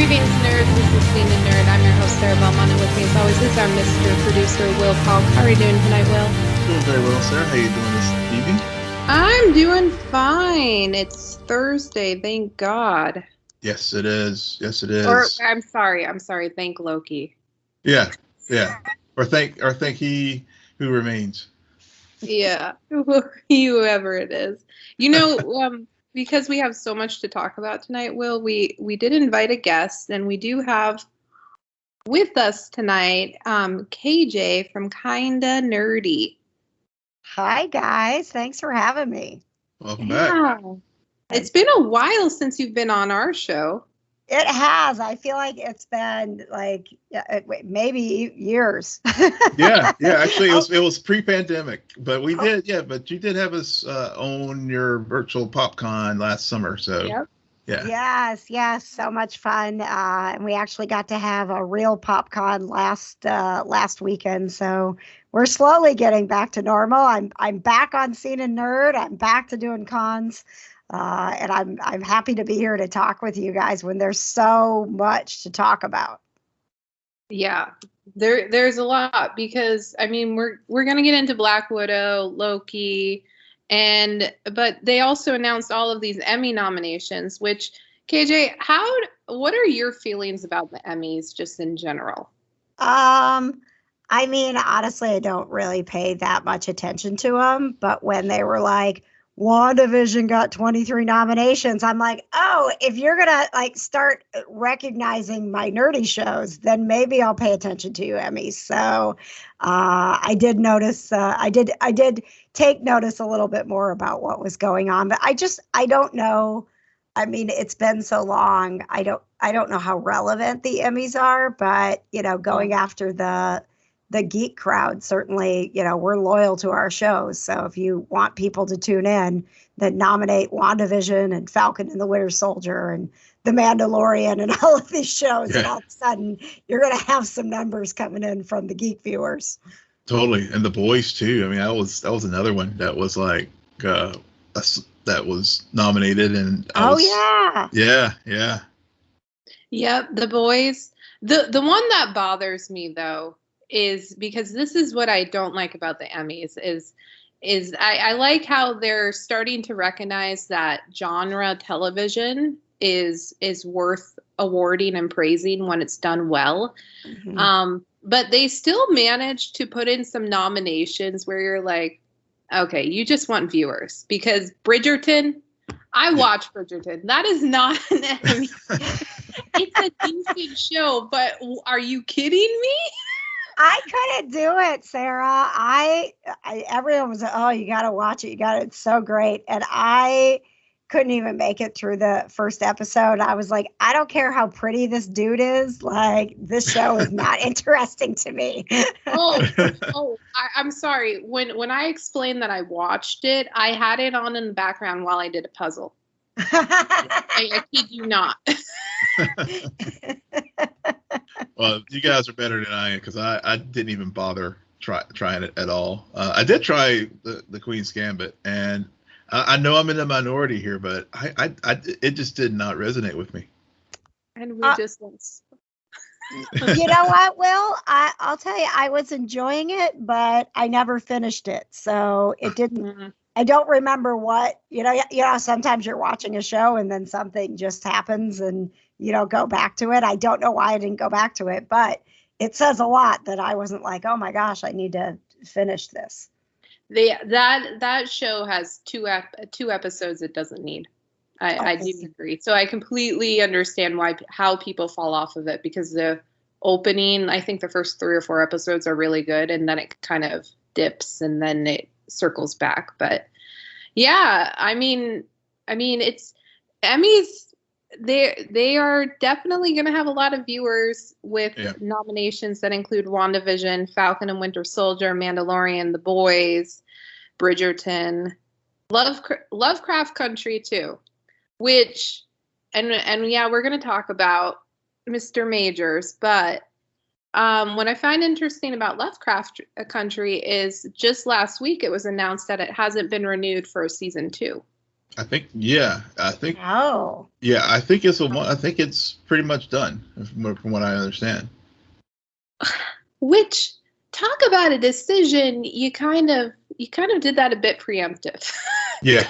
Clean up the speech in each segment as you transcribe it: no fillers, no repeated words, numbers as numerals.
Greetings, nerds. This is SNN Nerd. I'm your host, Sarah Belmont, and with me, as always, is our Mr. Producer, Will Polk. How are you doing tonight, Will? Doing very well, Sarah. How you doing this evening? I'm doing fine. It's Thursday, thank God. Yes, it is. Yes, it is. Or I'm sorry. Thank Loki. Yeah. Or thank he who remains. Yeah, whoever it is. You know, because we have so much to talk about tonight, Will, we did invite a guest, and we do have with us tonight KJ from Kinda Nerdy. Hi, guys. Thanks for having me. Welcome back. It's been a while since you've been on our show. It has. I feel like it's been like maybe years. Yeah. Actually, it was pre-pandemic, but we did. Yeah, but you did have us own your virtual PopCon last summer. So Yep. yeah. Yes. So much fun. And we actually got to have a real PopCon last weekend. So we're slowly getting back to normal. I'm back on SNN Nerd. I'm back to doing cons. And I'm happy to be here to talk with you guys when there's so much to talk about. Yeah, there's a lot because I mean we're gonna get into Black Widow, Loki, but they also announced all of these Emmy nominations. Which KJ, what are your feelings about the Emmys just in general? I mean, honestly, I don't really pay that much attention to them, but when they were like, Wandavision got 23 nominations, I'm like, oh, if you're gonna like start recognizing my nerdy shows, then maybe I'll pay attention to you, Emmy. So I did notice, I did take notice a little bit more about what was going on, but I don't know. I mean, it's been so long. I don't know how relevant the Emmys are, but going after the geek crowd, certainly, we're loyal to our shows. So if you want people to tune in, then nominate WandaVision and Falcon and the Winter Soldier and The Mandalorian and all of these shows. Yeah. And all of a sudden, you're going to have some numbers coming in from the geek viewers. Totally, and The Boys too. I mean, that was another one that was like that was nominated, and yeah. Yep, The Boys. The one that bothers me though is because this is what I don't like about the Emmys is I like how they're starting to recognize that genre television is worth awarding and praising when it's done well. Mm-hmm. But they still manage to put in some nominations where you're like, okay, you just want viewers, because Bridgerton, I watch Bridgerton. That is not an Emmy. It's a decent show, but are you kidding me? I couldn't do it, Sarah. Everyone was like, oh, you got to watch it. It's so great. And I couldn't even make it through the first episode. I was like, I don't care how pretty this dude is. Like, this show is not interesting to me. I'm sorry. When I explained that I watched it, I had it on in the background while I did a puzzle. I kid you not. Well, you guys are better than I am, because I didn't even bother trying it at all. I did try the Queen's Gambit, and I know I'm in the minority here, but it just did not resonate with me. And we just once. You know what, Will? I'll tell you, I was enjoying it, but I never finished it, so it didn't. I don't remember what, sometimes you're watching a show and then something just happens and you don't go back to it. I don't know why I didn't go back to it, but it says a lot that I wasn't like, oh my gosh, I need to finish this. That show has two episodes it doesn't need. I do agree. So I completely understand how people fall off of it, because the opening, I think the first 3 or 4 episodes are really good, and then it kind of dips and then it circles back. But yeah, I mean it's Emmys, they are definitely going to have a lot of viewers with nominations that include WandaVision, Falcon and Winter Soldier, Mandalorian, The Boys, Bridgerton, Lovecraft Country too, which and yeah, we're going to talk about Mr. Majors, but what I find interesting about Lovecraft Country is just last week it was announced that it hasn't been renewed for season 2. I think, yeah. I think Oh. Yeah, I think it's pretty much done from what I understand. Which, talk about a decision, you kind of did that a bit preemptive. Yeah.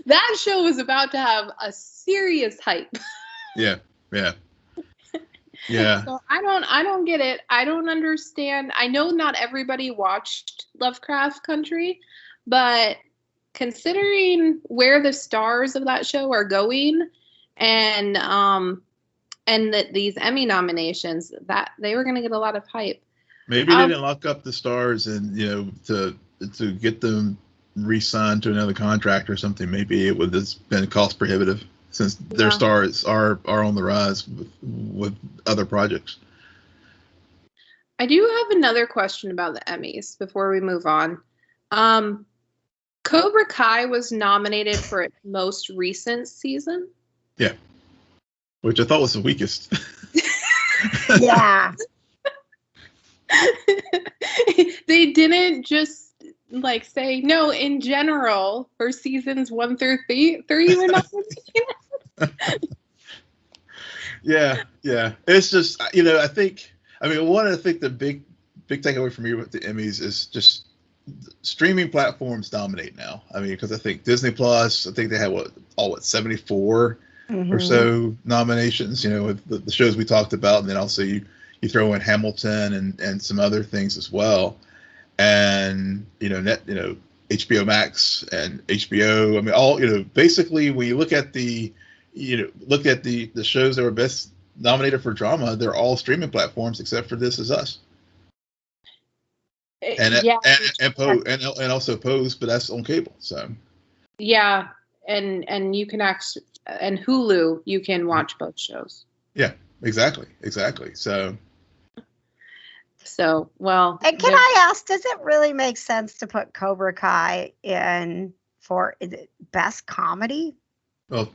That show was about to have a serious hype. Yeah. Yeah. Yeah. So I don't get it. I don't understand. I know not everybody watched Lovecraft Country, but considering where the stars of that show are going, and that these Emmy nominations, that they were going to get a lot of hype. Maybe they didn't lock up the stars, and to get them re-signed to another contract or something. Maybe it would have been cost prohibitive, since their stars are on the rise with other projects. I do have another question about the Emmys before we move on. Cobra Kai was nominated for its most recent season. Yeah. Which I thought was the weakest. Yeah. They didn't just like say, no, in general, for seasons 1 through 3 were nominated. Yeah. It's just, I think the big takeaway for me with the Emmys is just streaming platforms dominate now. I mean, because I think Disney Plus, I think they had 74 or so nominations, with the shows we talked about, and then also you throw in Hamilton and some other things as well, and HBO Max and HBO. I mean, all basically when you look at the shows that were best nominated for drama, they're all streaming platforms except for This Is Us. And also Pose, but that's on cable. So yeah, and you can actually, and Hulu, you can watch both shows. Yeah, exactly. So well. And can I ask, does it really make sense to put Cobra Kai in for best comedy? Well,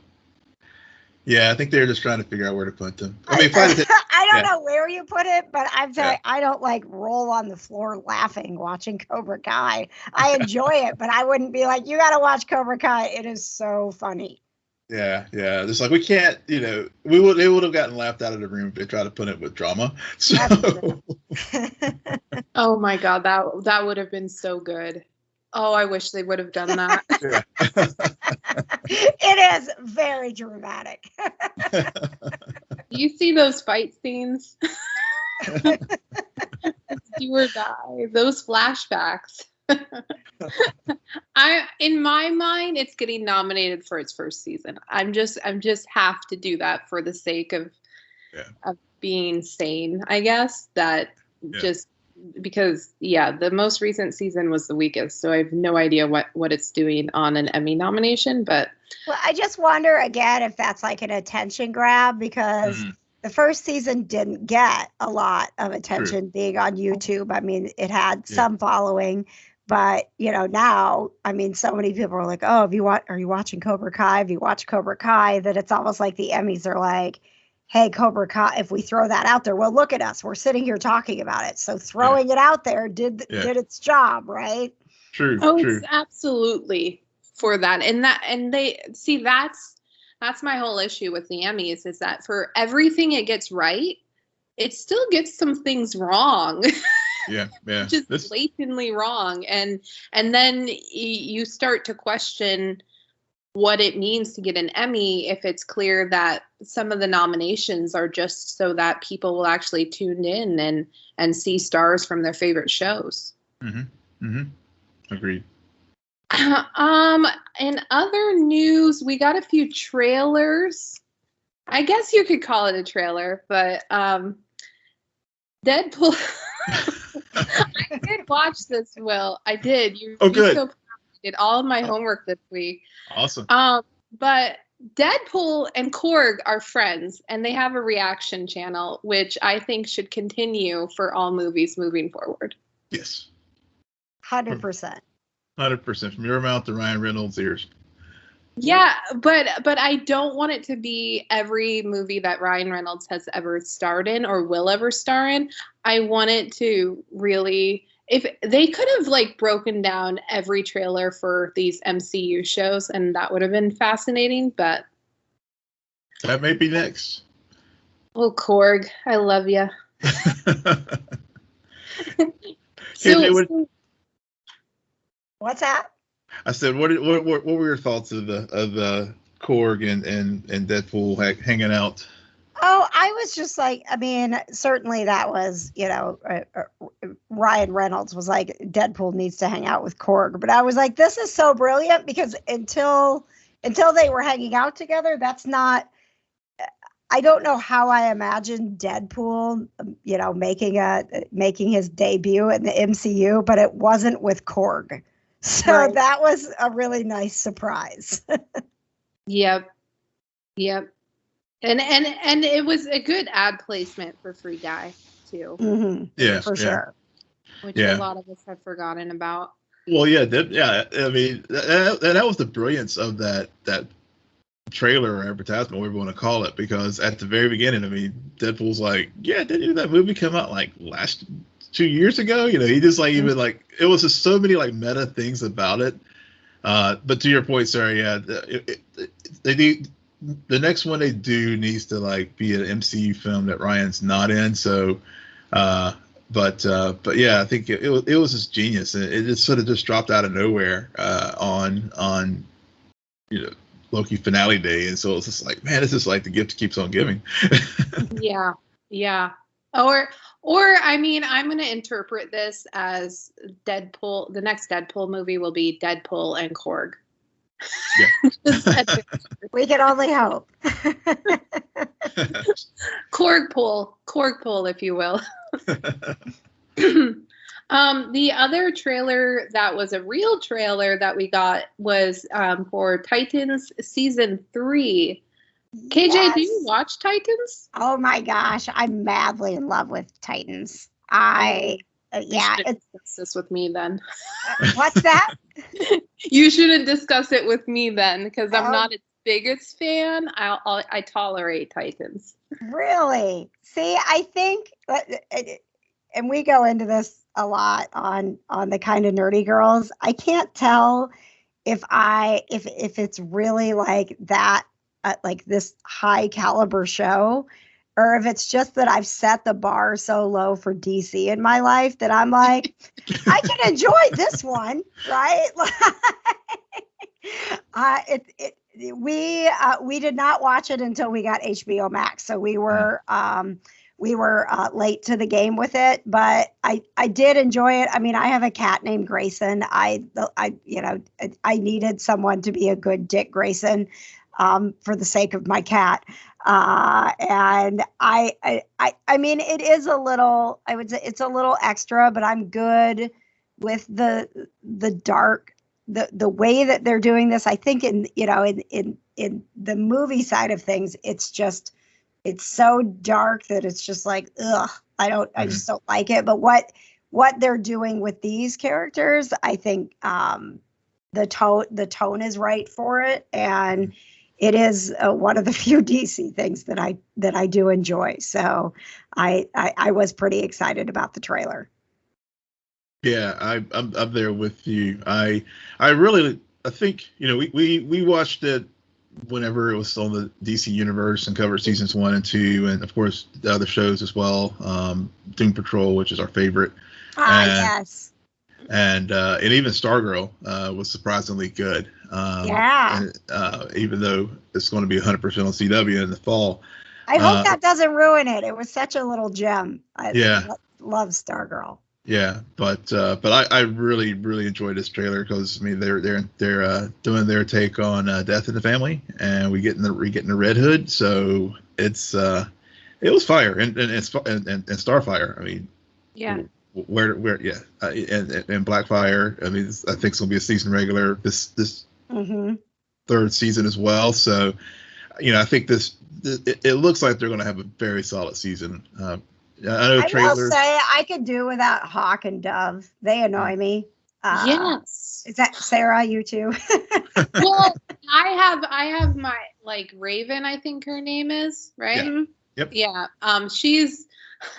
yeah, I think they're just trying to figure out where to put them. I mean, I don't know where you put it, but I'm saying I don't roll on the floor laughing watching Cobra Kai. I enjoy it, but I wouldn't be like, you got to watch Cobra Kai. It is so funny. Yeah. Just like we can't, they would have gotten laughed out of the room if they tried to put it with drama. So. Oh my God, that would have been so good. Oh, I wish they would have done that. It is very dramatic. You see those fight scenes? Do or die. Those flashbacks. In my mind, it's getting nominated for its first season. I'm just have to do that for the sake of being sane, I guess. Just because the most recent season was the weakest, so I have no idea what it's doing on an Emmy nomination. But I just wonder again if that's like an attention grab, because the first season didn't get a lot of attention being on YouTube. I mean, it had some following, but now, I mean, so many people are like, oh, are you watching Cobra Kai? Have you watched Cobra Kai? That it's almost like the Emmys are like, hey, Cobra Kai, if we throw that out there, well, look at us. We're sitting here talking about it. So throwing it out there did its job, right? True. It's absolutely for that. And they see, that's my whole issue with the Emmys, is that for everything it gets right, it still gets some things wrong. Yeah. Just blatantly wrong. And then you start to question what it means to get an Emmy if it's clear that some of the nominations are just so that people will actually tune in and see stars from their favorite shows. Agreed. In other news, we got a few trailers. I guess you could call it a trailer, but Deadpool. I did watch this, Will. I did. Good. So did all of my homework this week. Awesome. But Deadpool and Korg are friends, and they have a reaction channel, which I think should continue for all movies moving forward. Yes. 100%. 100%. From your mouth to Ryan Reynolds' ears. Yeah, but I don't want it to be every movie that Ryan Reynolds has ever starred in or will ever star in. I want it to really if they could have like broken down every trailer for these MCU shows, and that would have been fascinating. But that may be next. oh, Korg, I love you. What's that? I said, what were your thoughts of the Korg and Deadpool hanging out? Oh, I was just like, I mean, certainly that was, Ryan Reynolds was like, Deadpool needs to hang out with Korg. But I was like, this is so brilliant because until they were hanging out together, that's not, I don't know how I imagined Deadpool, making his debut in the MCU, but it wasn't with Korg. So right. That was a really nice surprise. Yep. And it was a good ad placement for Free Guy too. Mm-hmm. Yeah, for sure. Which a lot of us have forgotten about. Well, yeah. I mean, that was the brilliance of that trailer or advertisement, whatever you want to call it, because at the very beginning, I mean, Deadpool's like, yeah, didn't that movie come out like last 2 years ago? He just like even like it was just so many like meta things about it. But to your point, Sarah, yeah, they need. The next one they do needs to like be an MCU film that Ryan's not in. So, but yeah, I think it was just genius. It just sort of just dropped out of nowhere on Loki finale day, and so it's just like, man, this is like the gift keeps on giving. Yeah. Or I mean, I'm going to interpret this as Deadpool. The next Deadpool movie will be Deadpool and Korg. Yeah. We can only hope. Korg pull, if you will. The other trailer that was a real trailer that we got was for Titans season 3. KJ, yes. Do you watch Titans? Oh my gosh, I'm madly in love with Titans. Discuss this with me then. What's that? You shouldn't discuss it with me then, because I'm not its biggest fan. I tolerate Titans. Really? See, I think, and we go into this a lot on the Kind of Nerdy Girls. I can't tell if it's really like that, like this high caliber show, or if it's just that I've set the bar so low for DC in my life that I'm like, I can enjoy this one, right? We did not watch it until we got HBO Max, so we were late to the game with it, but I did enjoy it. I mean, I have a cat named Grayson. I needed someone to be a good Dick Grayson for the sake of my cat. And I mean, it is a little, I would say it's a little extra, but I'm good with the dark, the way that they're doing this. I think in the movie side of things, it's so dark that it's just like, ugh, I just don't like it. But what they're doing with these characters, I think, the tone is right for it. And it is one of the few DC things that I do enjoy. So I was pretty excited about the trailer. Yeah, I'm there with you. I think we watched it whenever it was on the DC universe and covered seasons 1 and 2, and of course the other shows as well. Doom Patrol, which is our favorite. Yes. And even Stargirl was surprisingly good. Even though it's going to be 100% on CW in the fall. I hope that doesn't ruin it. It was such a little gem. I love Stargirl. Yeah, but I really enjoyed this trailer because I mean they're doing their take on Death in the Family, and we getting the Red Hood, so it was fire and Starfire. I mean, yeah. And Blackfire. I mean, I think it's gonna be a season regular this third season as well. So, I think it looks like they're gonna have a very solid season. I know trailers. Will say I could do without Hawk and Dove. They annoy me. Yes. Is that Sarah? You too? Well, I have my Raven. I think her name is right. Yeah. Yep. Yeah.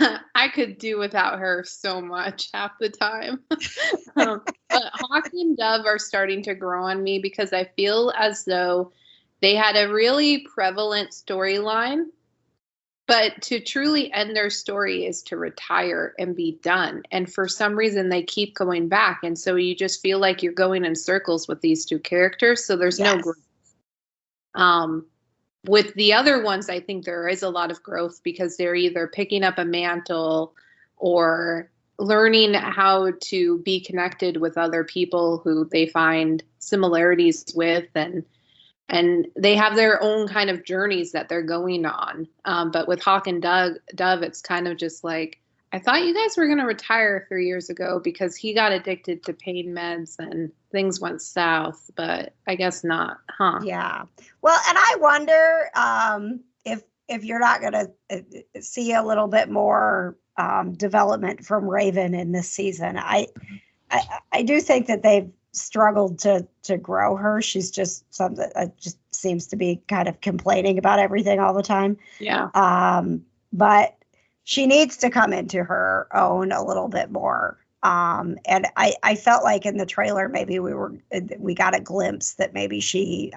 I could do without her so much half the time. But Hawk and Dove are starting to grow on me because I feel as though they had a really prevalent storyline, but to truly end their story is to retire and be done. And for some reason, they keep going back. And so you just feel like you're going in circles with these two characters. So there's no growth. With the other ones, I think there is a lot of growth because they're either picking up a mantle or learning how to be connected with other people who they find similarities with, and they have their own kind of journeys that they're going on. But with Hawk and Dove, it's kind of just like, I thought you guys were going to retire 3 years ago because he got addicted to pain meds and things went south, but I guess not, huh? Yeah. Well, and I wonder if you're not going to see a little bit more development from Raven in this season. I do think that they've struggled to grow her. She's just something that just seems to be kind of complaining about everything all the time. Yeah. But she needs to come into her own a little bit more. And I felt like in the trailer, maybe we got a glimpse that maybe she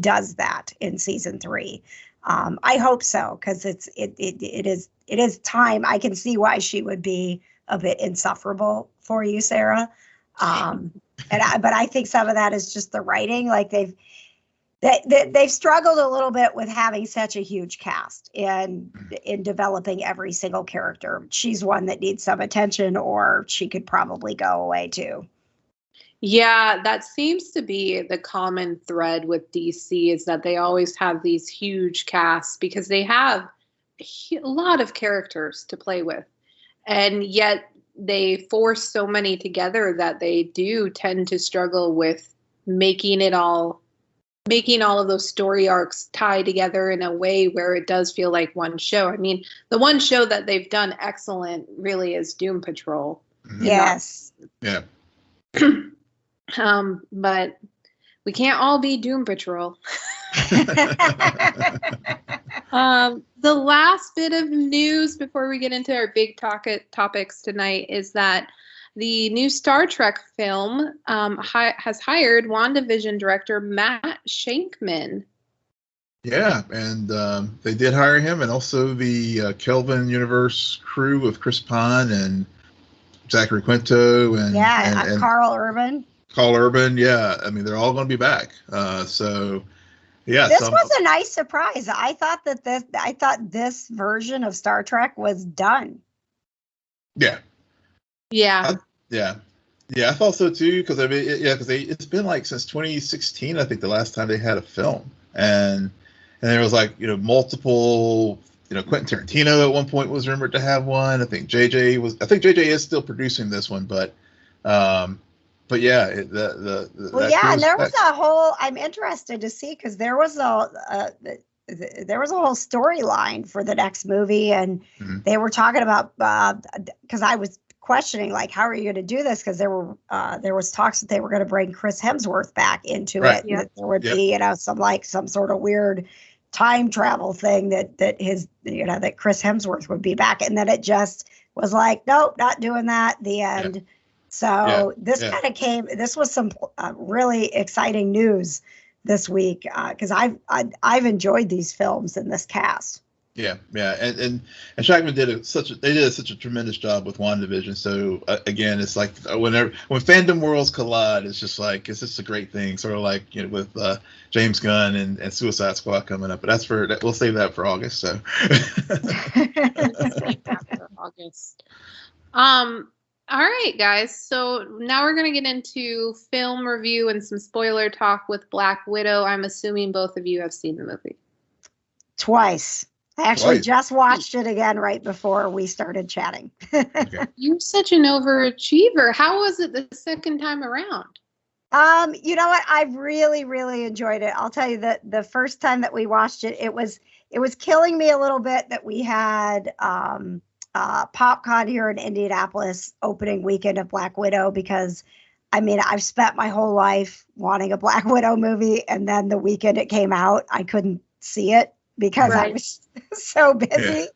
does that in season 3. I hope so, because it is time. I can see why she would be a bit insufferable for you, Sarah. But I think some of that is just the writing. Like they've struggled a little bit with having such a huge cast and in developing every single character. She's one that needs some attention, or she could probably go away too. Yeah, that seems to be the common thread with DC, is that they always have these huge casts because they have a lot of characters to play with. And yet they force so many together that they do tend to struggle with making all of those story arcs tie together in a way where it does feel like one show. I mean, the one show that they've done excellent really is Doom Patrol. Yes. Yeah. But we can't all be Doom Patrol. The last bit of news before we get into our big topics tonight is that the new Star Trek film has hired WandaVision director Matt Shakman. Yeah, and they did hire him, and also the Kelvin Universe crew with Chris Pine and Zachary Quinto and Carl Urban. Carl Urban, yeah. I mean, they're all going to be back. So, yeah. This was a nice surprise. I thought this version of Star Trek was done. Yeah. Yeah. I thought so too, because I mean, it's been like since 2016, I think, the last time they had a film, and there was like multiple. Quentin Tarantino at one point was rumored to have one. I think JJ is still producing this one, but yeah, and there was a whole. I'm interested to see, because there was a whole storyline for the next movie, and they were talking about because I was questioning, like, how are you going to do this? Because there was talks that they were going to bring Chris Hemsworth back into it. Yeah. That there would be some sort of weird time travel thing that his that Chris Hemsworth would be back, and then it just was like, nope, not doing that. The end. Yeah. So this kind of came. This was some really exciting news this week, because I've enjoyed these films and this cast. Yeah, and Shakman did such a tremendous job with WandaVision. So again, it's like when fandom worlds collide, it's just a great thing. Sort of like with James Gunn and Suicide Squad coming up, but we'll save that for August. So. August. All right, guys. So now we're going to get into film review and some spoiler talk with Black Widow. I'm assuming both of you have seen the movie. Twice. I actually just watched it again right before we started chatting. Okay. You're such an overachiever. How was it the second time around? You know what? I really, really enjoyed it. I'll tell you that the first time that we watched it, it was killing me a little bit that we had PopCon here in Indianapolis opening weekend of Black Widow, because I mean, I've spent my whole life wanting a Black Widow movie, and then the weekend it came out, I couldn't see it because I Right. was so busy.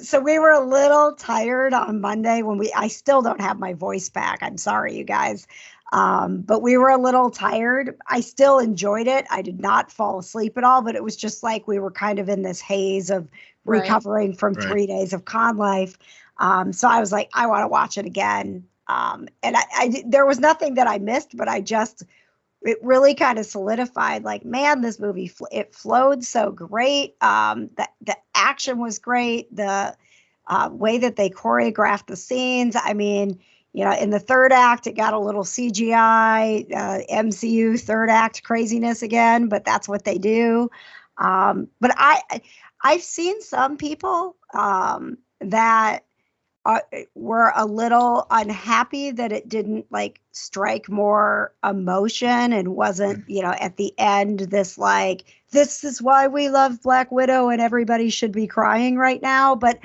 So we were a little tired on Monday when I still don't have my voice back. I'm sorry, you guys. But we were a little tired. I still enjoyed it. I did not fall asleep at all, but it was just like we were kind of in this haze of Right. recovering from Right. 3 days of con life. So I was like, I want to watch it again. And there was nothing that I missed, but it really kind of solidified, like, man, this movie, it flowed so great. The action was great. The way that they choreographed the scenes. I mean, in the third act, it got a little CGI, MCU third act craziness again, but that's what they do. But I've seen some people that were a little unhappy that it didn't like strike more emotion and wasn't, at the end, this is why we love Black Widow and everybody should be crying right now. But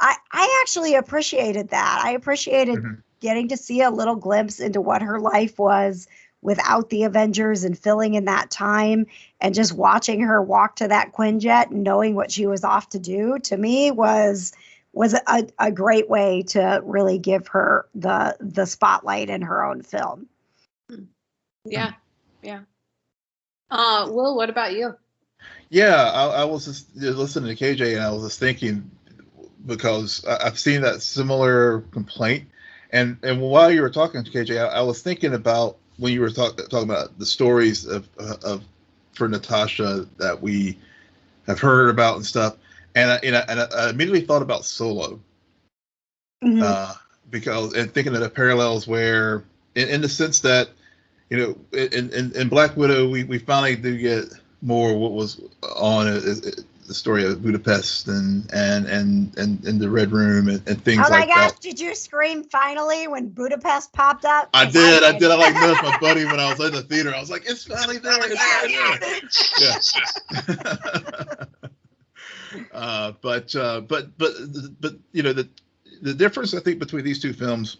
I actually appreciated that. I appreciated getting to see a little glimpse into what her life was without the Avengers and filling in that time, and just watching her walk to that Quinjet and knowing what she was off to do, to me was a great way to really give her the spotlight in her own film. Yeah. Will, what about you? Yeah, I was just listening to KJ, and I was just thinking, because I've seen that similar complaint, and while you were talking to KJ, I was thinking about when you were talking about the stories of for Natasha that we have heard about and stuff, and I immediately thought about Solo, because thinking of the parallels where, in the sense that, in Black Widow, we finally do get more what was on the story of Budapest and the Red Room and things like that. Oh my gosh, did you scream finally when Budapest popped up? I did. I like noticed my buddy when I was in the theater. I was like, it's finally there. But the difference, I think, between these two films,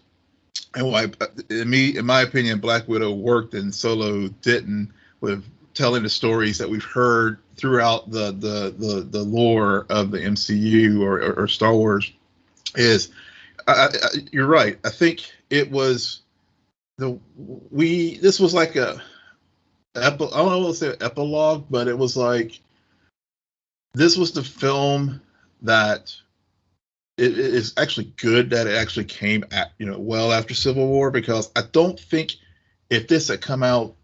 and why, in my opinion, Black Widow worked and Solo didn't, with telling the stories that we've heard throughout the lore of the MCU or Star Wars, is you're right. I think it was this was like I don't want to say epilogue, but it was like, this was the film that it is actually good that it actually came at, well after Civil War, because I don't think if this had come out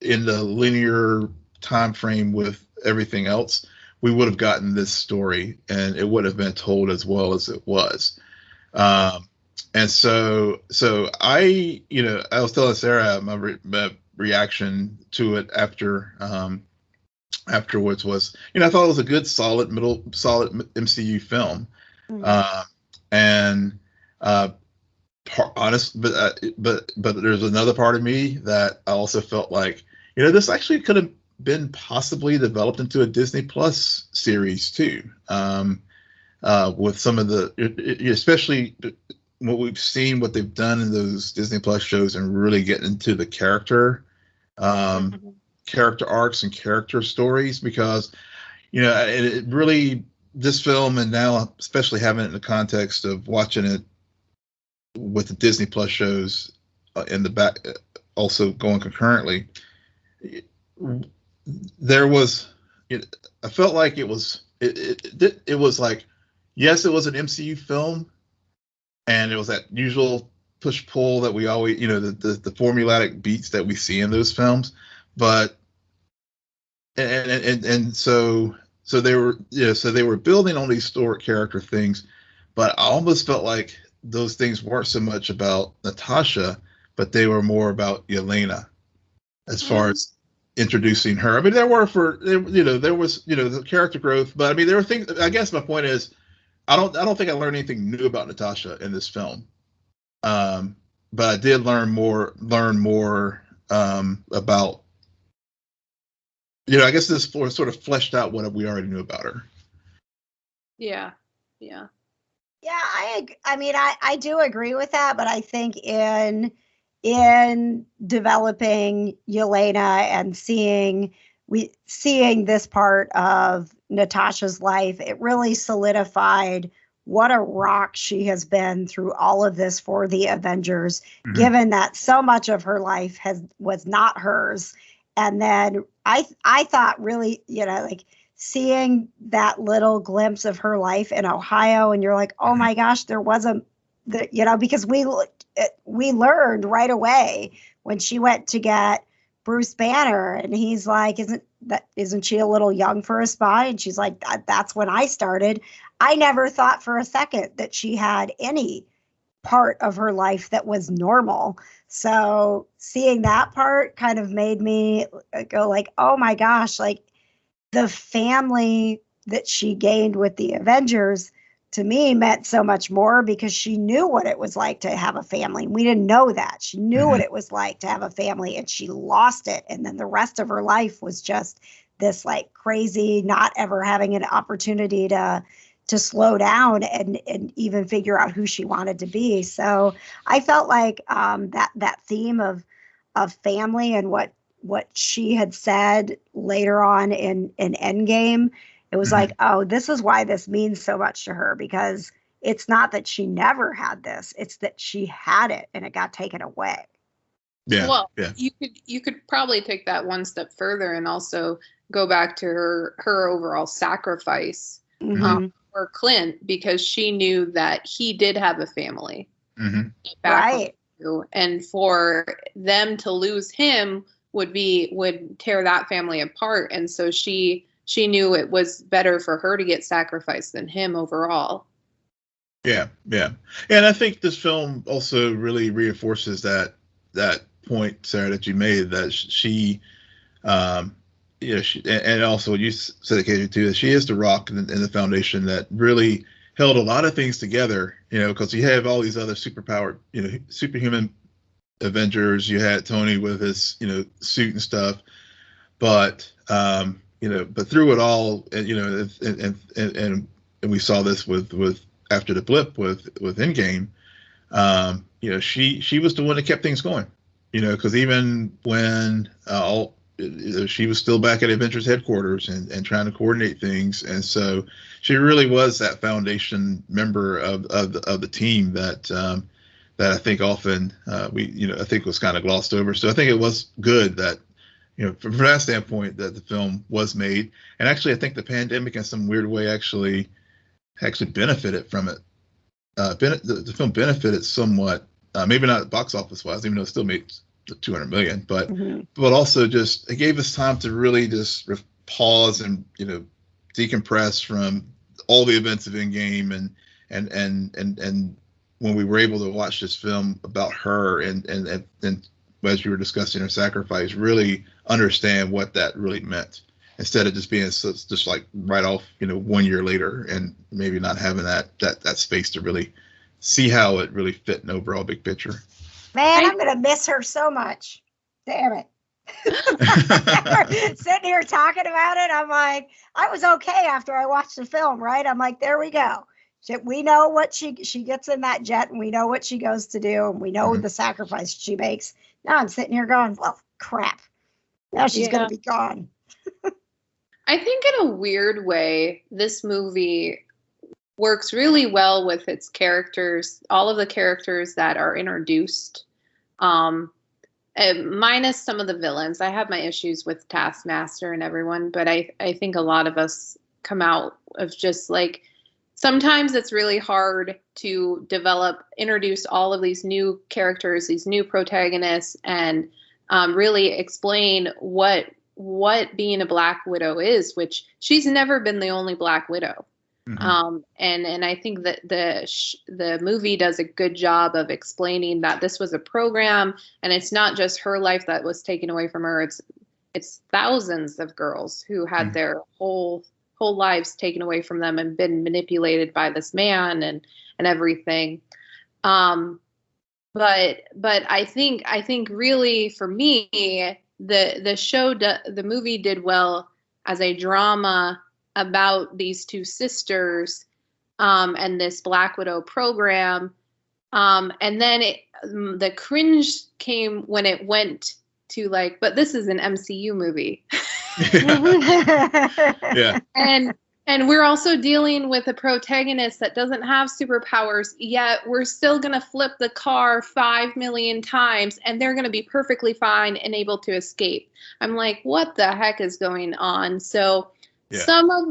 in the linear time frame with everything else, we would have gotten this story and it would have been told as well as it was. And so I was telling Sarah my reaction to it afterwards was, I thought it was a good, solid MCU film. But there's another part of me that I also felt like, this actually could have been possibly developed into a Disney Plus series too, with some of especially what we've seen, what they've done in those Disney Plus shows, and really get into the character arcs and character stories, because it really, this film, and now especially having it in the context of watching it with the Disney Plus shows in the back, also going concurrently, there was, I felt like it was like, yes, it was an MCU film, and it was that usual push pull that we always, the formulaic beats that we see in those films, but so they were building on these story character things, but I almost felt like those things weren't so much about Natasha, but they were more about Yelena, as far as introducing her. I mean, there was the character growth, but I mean, there were things. I guess my point is, I don't think I learned anything new about Natasha in this film, but I did learn more about. I guess this sort of fleshed out what we already knew about her. Yeah. I do agree with that, but I think in developing Yelena and seeing this part of Natasha's life, it really solidified what a rock she has been through all of this for the Avengers, given that so much of her life was not hers. And then I thought really, like seeing that little glimpse of her life in Ohio, and you're like, oh my gosh, there was because we learned right away when she went to get Bruce Banner, and he's like, isn't she a little young for a spy? And she's like, that's when I started. I never thought for a second that she had any part of her life that was normal. So seeing that part kind of made me go like, oh my gosh, like the family that she gained with the Avengers to me meant so much more, because she knew what it was like to have a family. We didn't know that. She knew what it was like to have a family, and she lost it. And then the rest of her life was just this like crazy, not ever having an opportunity to slow down and even figure out who she wanted to be. So I felt like that theme of family and what she had said later on in Endgame, it was like, oh, this is why this means so much to her, because it's not that she never had this, it's that she had it and it got taken away. Yeah. Well, yeah. you could probably take that one step further and also go back to her overall sacrifice for Clint, because she knew that he did have a family. Right. And for them to lose him would tear that family apart. And so she knew it was better for her to get sacrificed than him overall. Yeah. And I think this film also really reinforces that point, Sarah, that you made, that she and also you said occasionally too, that she is the rock and the foundation that really held a lot of things together, because you have all these other superpowered, superhuman Avengers. You had Tony with his, suit and stuff, but but through it all, and we saw this with after the blip with Endgame, she was the one that kept things going, because even when she was still back at Avengers headquarters and trying to coordinate things, and so she really was that foundation member of the team that I think often I think was kind of glossed over. So I think it was good that from that standpoint that the film was made, and actually I think the pandemic in some weird way actually benefited from it. The film benefited somewhat, maybe not box office wise, even though it still made 200 million, but also just it gave us time to really just pause and decompress from all the events of Endgame, and when we were able to watch this film about her and as you were discussing her sacrifice, really understand what that really meant, instead of just being just like right off 1 year later and maybe not having that space to really see how it really fit in overall big picture. Man, I'm going to miss her so much. Damn it. Sitting here talking about it, I'm like, I was okay after I watched the film, right? I'm like, there we go. We know what she gets in that jet, and we know what she goes to do, and we know the sacrifice she makes. Now I'm sitting here going, well, crap. Now she's going to be gone. I think in a weird way, this movie works really well with its characters, all of the characters that are introduced, minus some of the villains. I have my issues with Taskmaster and everyone, but I think a lot of us come out of just like, sometimes it's really hard to introduce all of these new characters, these new protagonists, and really explain what being a Black Widow is, which she's never been the only Black Widow. And I think that the movie does a good job of explaining that this was a program, and it's not just her life that was taken away from her. It's thousands of girls who had their whole lives taken away from them and been manipulated by this man and everything. But I think really for me, the movie did well as a drama about these two sisters, and this Black Widow program. And then the cringe came when it went to like, but this is an MCU movie. Yeah. And we're also dealing with a protagonist that doesn't have superpowers, yet we're still going to flip the car 5 million times and they're going to be perfectly fine and able to escape. I'm like, what the heck is going on? So some of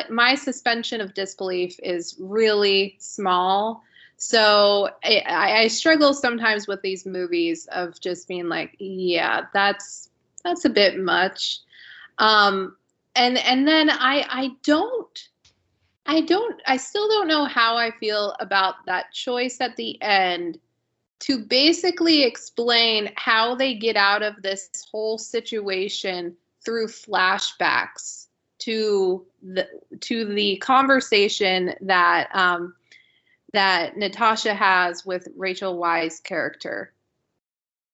my suspension of disbelief is really small. So I struggle sometimes with these movies of just being like, yeah, that's a bit much. And then I still don't know how I feel about that choice at the end to basically explain how they get out of this whole situation through flashbacks to the conversation that that Natasha has with Rachel Weisz's character,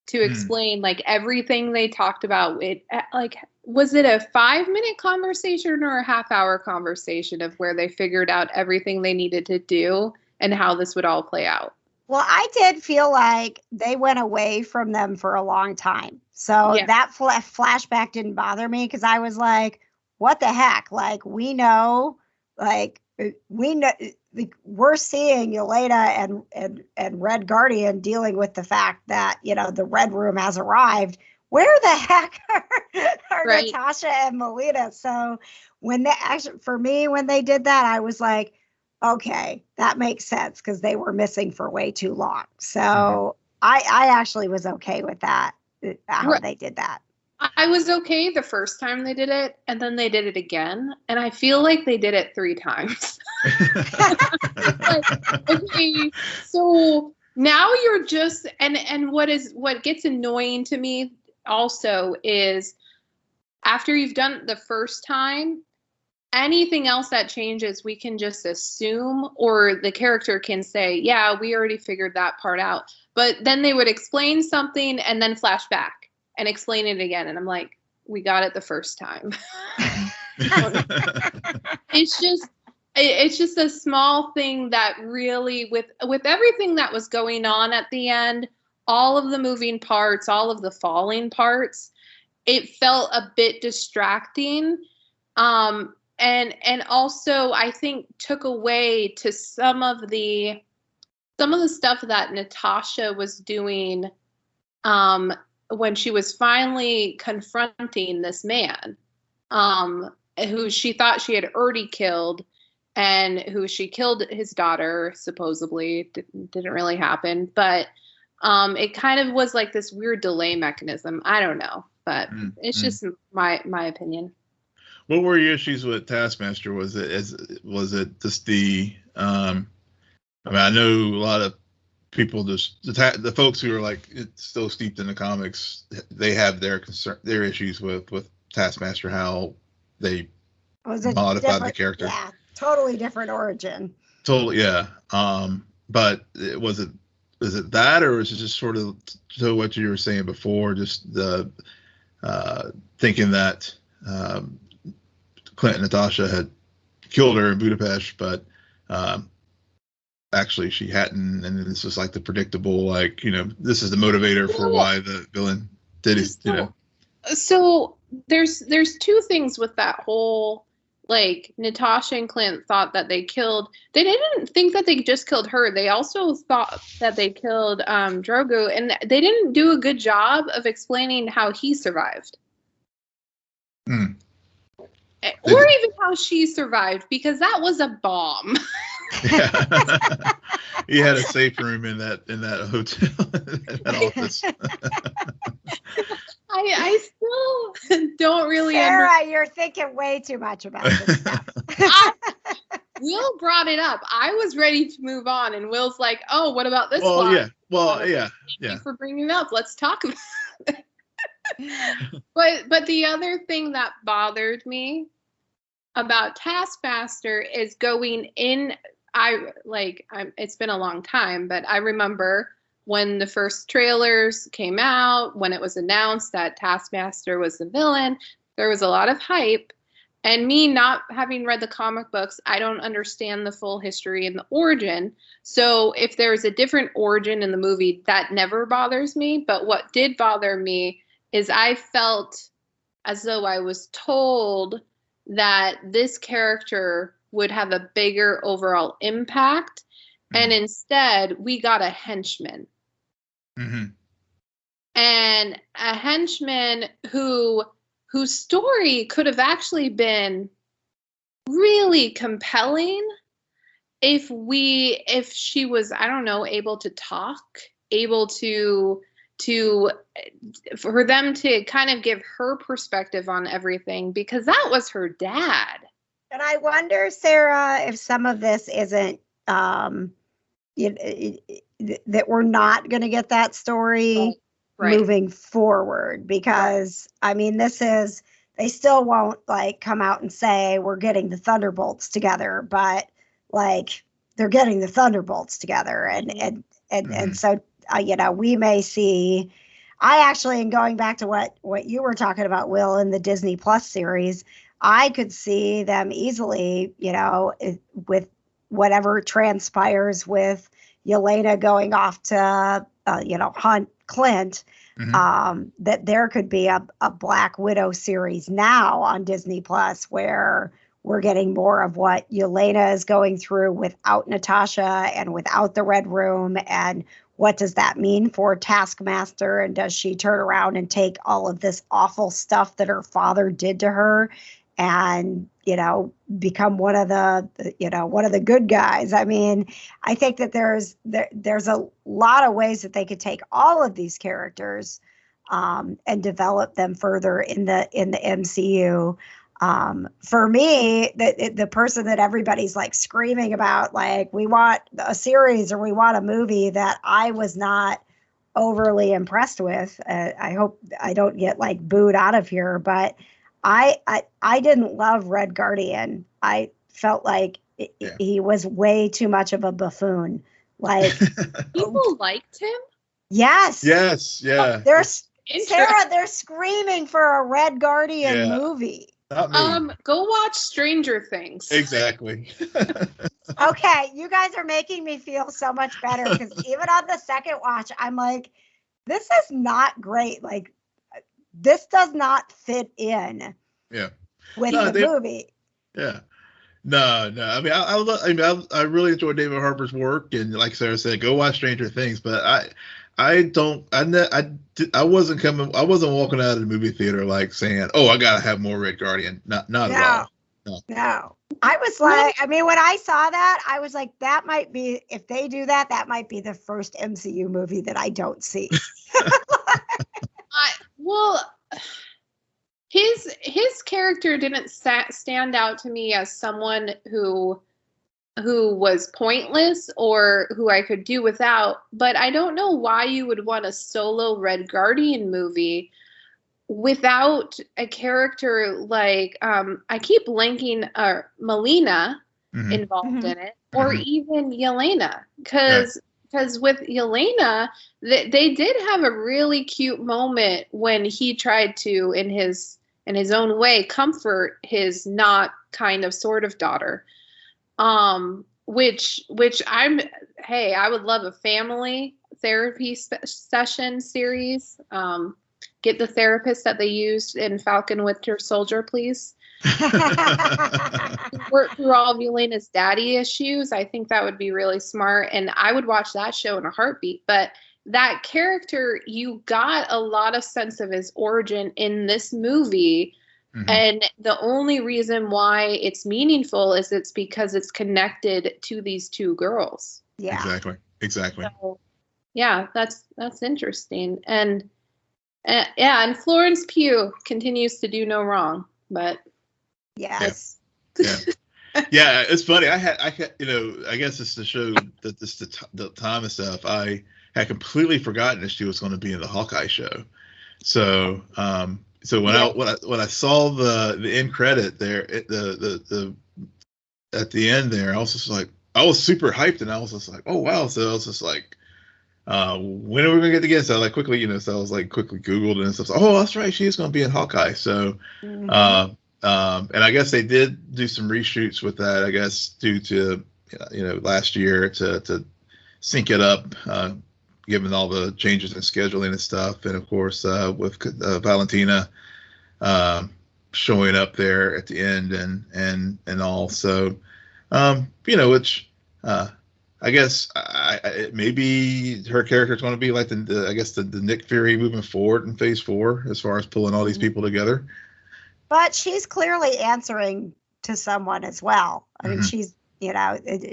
to explain like everything they talked about. It like, was it a 5-minute conversation or a half-hour conversation of where they figured out everything they needed to do and how this would all play out? Well, I did feel like they went away from them for a long time. So that flashback didn't bother me because I was like, what the heck? Like, we know, we're seeing Yelena and Red Guardian dealing with the fact that, the Red Room has arrived. Where the heck are Natasha and Melina? So when they did that, I was like, okay, that makes sense because they were missing for way too long. So I actually was okay with that, how they did that. I was okay the first time they did it, and then they did it again, and I feel like they did it 3 times. Like, okay, so now you're just and what gets annoying to me also is after you've done it the first time, anything else that changes we can just assume, or the character can say, yeah, we already figured that part out. But then they would explain something and then flash back and explain it again, and I'm like, we got it the first time. It's just a small thing that really, with everything that was going on at the end, all of the moving parts, all of the falling parts, it felt a bit distracting. And also I think took away to some of the stuff that Natasha was doing when she was finally confronting this man, who she thought she had already killed, and who she killed his daughter, supposedly. Didn't really happen, but it kind of was like this weird delay mechanism. I don't know, but it's just my opinion. What were your issues with Taskmaster? Was it just the I know a lot of people, just the folks who are like still steeped in the comics, they have their issues with Taskmaster, how they modified the character. Yeah, totally different origin. Totally, yeah. But is it that, or is it just sort of to what you were saying before, just the thinking that Clint and Natasha had killed her in Budapest, but actually she hadn't, and this was like the predictable, like, this is the motivator for why the villain did it, So there's 2 things with that whole, like, Natasha and Clint thought that they didn't think that they just killed her. They also thought that they killed Drogo, and they didn't do a good job of explaining how he survived. Or even how she survived, because that was a bomb. Yeah. He had a safe room in that hotel, in that office. I still don't really Sarah, you're thinking way too much about this stuff. Will brought it up. I was ready to move on, and Will's like, oh, what about this plot? Yeah. Well, yeah. Thank you for bringing it up. Let's talk about it. But the other thing that bothered me about Taskmaster is going in. It's been a long time, but I remember when the first trailers came out, when it was announced that Taskmaster was the villain, there was a lot of hype. And me not having read the comic books, I don't understand the full history and the origin. So if there's a different origin in the movie, that never bothers me. But what did bother me is I felt as though I was told that this character would have a bigger overall impact. And instead, we got a henchman. Mm-hmm. And a henchman whose story could have actually been really compelling if she was, I don't know, able to talk, able to for them to kind of give her perspective on everything, because that was her dad. And I wonder, Sarah, if some of this isn't that we're not going to get that story moving forward, because I mean, they still won't like come out and say we're getting the Thunderbolts together, but like they're getting the Thunderbolts together, and so we may see. I actually, and going back to what you were talking about, Will, in the Disney Plus series, I could see them easily, with whatever transpires with Yelena going off to, hunt Clint, that there could be a Black Widow series now on Disney Plus where we're getting more of what Yelena is going through without Natasha and without the Red Room, and what does that mean for Taskmaster, and does she turn around and take all of this awful stuff that her father did to her and become one of the good guys? I mean, I think that there's a lot of ways that they could take all of these characters and develop them further in the MCU. For me, the person that everybody's like screaming about, like, we want a series or we want a movie, that I was not overly impressed with. I hope I don't get like booed out of here, but I didn't love Red Guardian. I felt like he was way too much of a buffoon. Like, people liked him. Yes. Yes. Yeah. They're screaming for a Red Guardian movie. Go watch Stranger Things. Exactly. Okay, you guys are making me feel so much better, because even on the second watch, I'm like, this is not great. Like, this does not fit in. Yeah. With the movie. Yeah. No. I mean, I really enjoy David Harbour's work, and like Sarah said, go watch Stranger Things. But I wasn't walking out of the movie theater like saying, "Oh, I gotta have more Red Guardian." Not at all. No. I was like, I mean, when I saw that, I was like, that might be, if they do that, that might be the first MCU movie that I don't see. His character didn't stand out to me as someone who was pointless or who I could do without, but I don't know why you would want a solo Red Guardian movie without a character like, I keep blanking, Melina involved in it, or even Yelena, because with Yelena, they did have a really cute moment when he tried to, in his own way, comfort his not kind of sort of daughter. Which I would love a family therapy session series. Get the therapist that they used in Falcon Winter Soldier, please. Work through all of Yelena's daddy issues. I think that would be really smart, and I would watch that show in a heartbeat. But that character, you got a lot of sense of his origin in this movie. And the only reason why it's meaningful is it's because it's connected to these two girls. Yeah. Exactly. So, yeah, that's interesting. And and Florence Pugh continues to do no wrong, but yes. Yeah. Yeah, it's funny. I had, I guess it's to show that the time and stuff. I had completely forgotten that she was going to be in the Hawkeye show. So, when I saw the end credit there, the at the end there, I was just like, I was super hyped, and I was just like, oh wow! So I was just like, when are we gonna get together? So I like quickly, so I was like quickly Googled and stuff. Oh, that's right, she is gonna be in Hawkeye. So, and I guess they did do some reshoots with that. I guess due to last year to sync it up. Given all the changes in scheduling and stuff, and of course with Valentina showing up there at the end and all. So, which I guess maybe her character's going to be like the Nick Fury moving forward in Phase 4 as far as pulling all these people together. But she's clearly answering to someone as well. I mean, she's,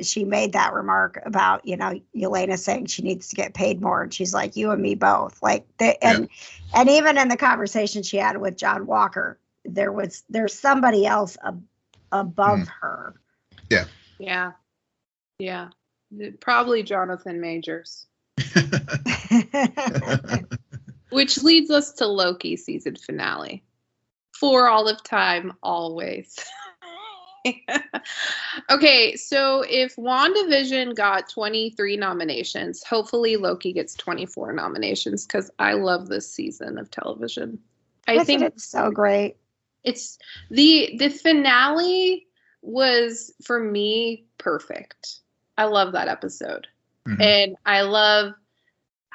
she made that remark about, Yelena saying she needs to get paid more. And she's like, you and me both. Like, and even in the conversation she had with John Walker, there's somebody else above her. Yeah. Yeah. Yeah. Probably Jonathan Majors. Which leads us to Loki season finale. For all of time, always. Okay, so if Wandavision got 23 nominations, hopefully Loki gets 24 nominations, because I love this season of television. I think it's so great. It's the finale was, for me, perfect. I love that episode. And I love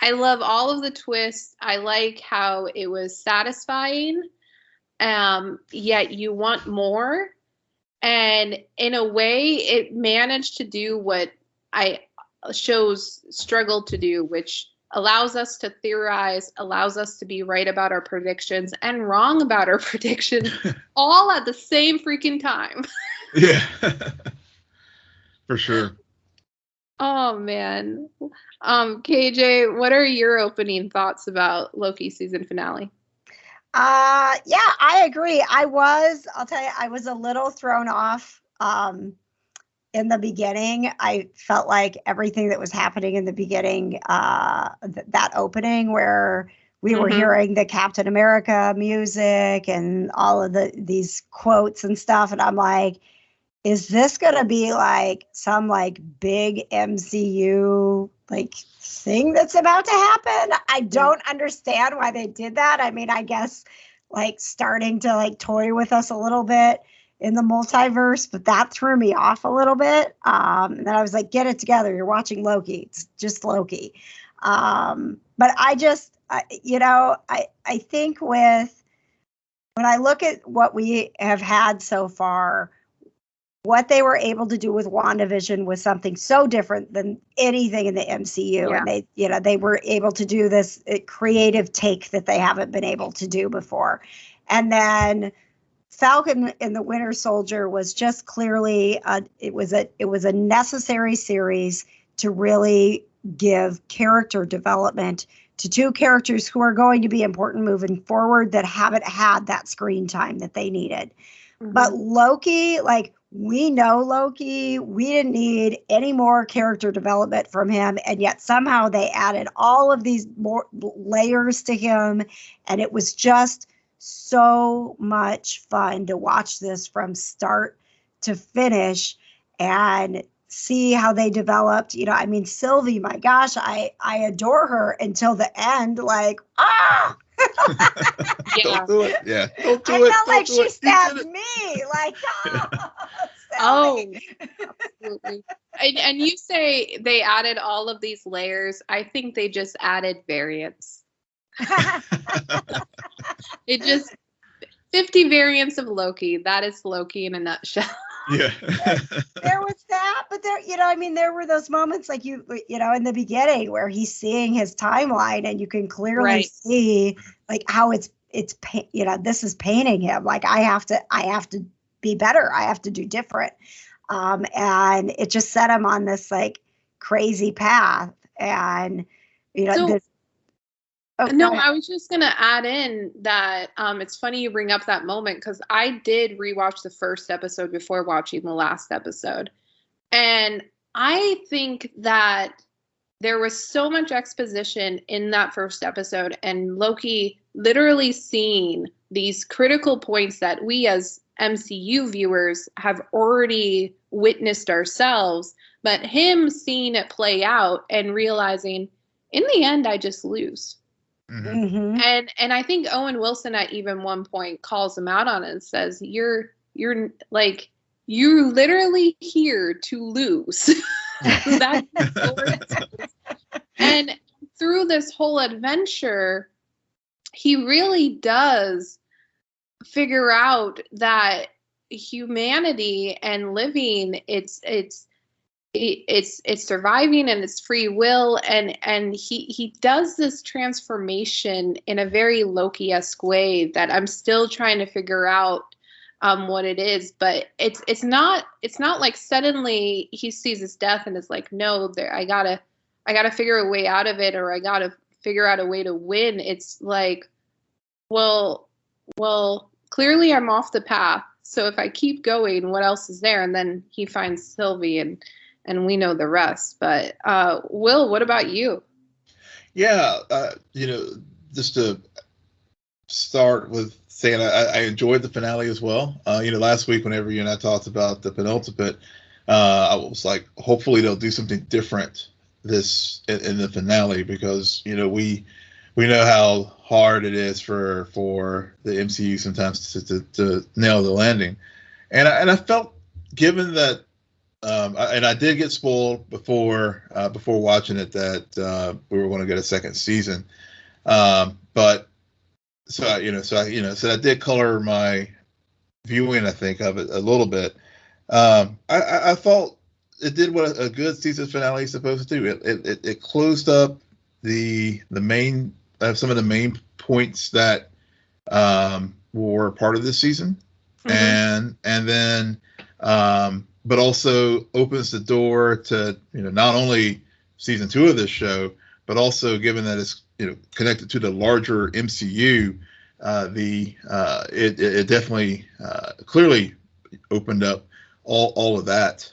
all of the twists. I like how it was satisfying, yet you want more. And in a way, it managed to do what shows struggle to do, which allows us to theorize, allows us to be right about our predictions and wrong about our predictions all at the same freaking time. Yeah, for sure. Oh, man. KJ, what are your opening thoughts about Loki season finale? Yeah, I agree. I'll tell you, I was a little thrown off in the beginning. I felt like everything that was happening in the beginning, that opening where we were hearing the Captain America music and all of these quotes and stuff. And I'm like, is this going to be like some like big MCU like thing that's about to happen? I don't understand why they did that. I mean, I guess like starting to like toy with us a little bit in the multiverse, but that threw me off a little bit. And then I was like, get it together. You're watching Loki. It's just Loki. But I think when I look at what we have had so far, what they were able to do with WandaVision was something so different than anything in the MCU. Yeah. And they were able to do this creative take that they haven't been able to do before. And then Falcon and the Winter Soldier was just clearly it was a necessary series to really give character development to two characters who are going to be important moving forward that haven't had that screen time that they needed. But Loki, like, we know Loki, we didn't need any more character development from him, and yet somehow they added all of these more layers to him, and it was just so much fun to watch this from start to finish and see how they developed. I mean, Sylvie, my gosh, I adore her until the end, like, Don't do it. Yeah. Don't do I it. felt like she stabbed me. Like, absolutely. And you say they added all of these layers. I think they just added variants. It just 50 variants of Loki. That is Loki in a nutshell. Yeah. There was that, but there were those moments like in the beginning where he's seeing his timeline and you can clearly see like how it's this is painting him. Like I have to be better. I have to do different. And it just set him on this like crazy path. And I was just going to add in that it's funny you bring up that moment because I did rewatch the first episode before watching the last episode. And I think that there was so much exposition in that first episode and Loki literally seeing these critical points that we as MCU viewers have already witnessed ourselves, but him seeing it play out and realizing in the end, I just lose. Mm-hmm. And I think Owen Wilson at even one point calls him out on it and says, you're like, you're literally here to lose. That's and through this whole adventure, he really does figure out that humanity and living, it's surviving and it's free will, and he does this transformation in a very Loki-esque way that I'm still trying to figure out what it is, but it's not like suddenly he sees his death and is like, no, I gotta figure a way out of it, or I gotta figure out a way to win. It's like, well, clearly I'm off the path, so if I keep going, what else is there? And then he finds Sylvie, and we know the rest. But Will, what about you? Yeah, just to start with saying I enjoyed the finale as well. Last week whenever you and I talked about the penultimate, I was like, hopefully they'll do something different this in the finale, because we know how hard it is for the MCU sometimes to nail the landing, and I felt, given that, and I did get spoiled before watching it, that we were going to get a second season, but so that did color my viewing, I think, of it a little bit. I thought it did what a good season finale is supposed to do. It closed up the main some of the main points that were part of this season, and then but also opens the door to not only season 2 of this show, but also, given that it's connected to the larger MCU, it definitely clearly opened up all of that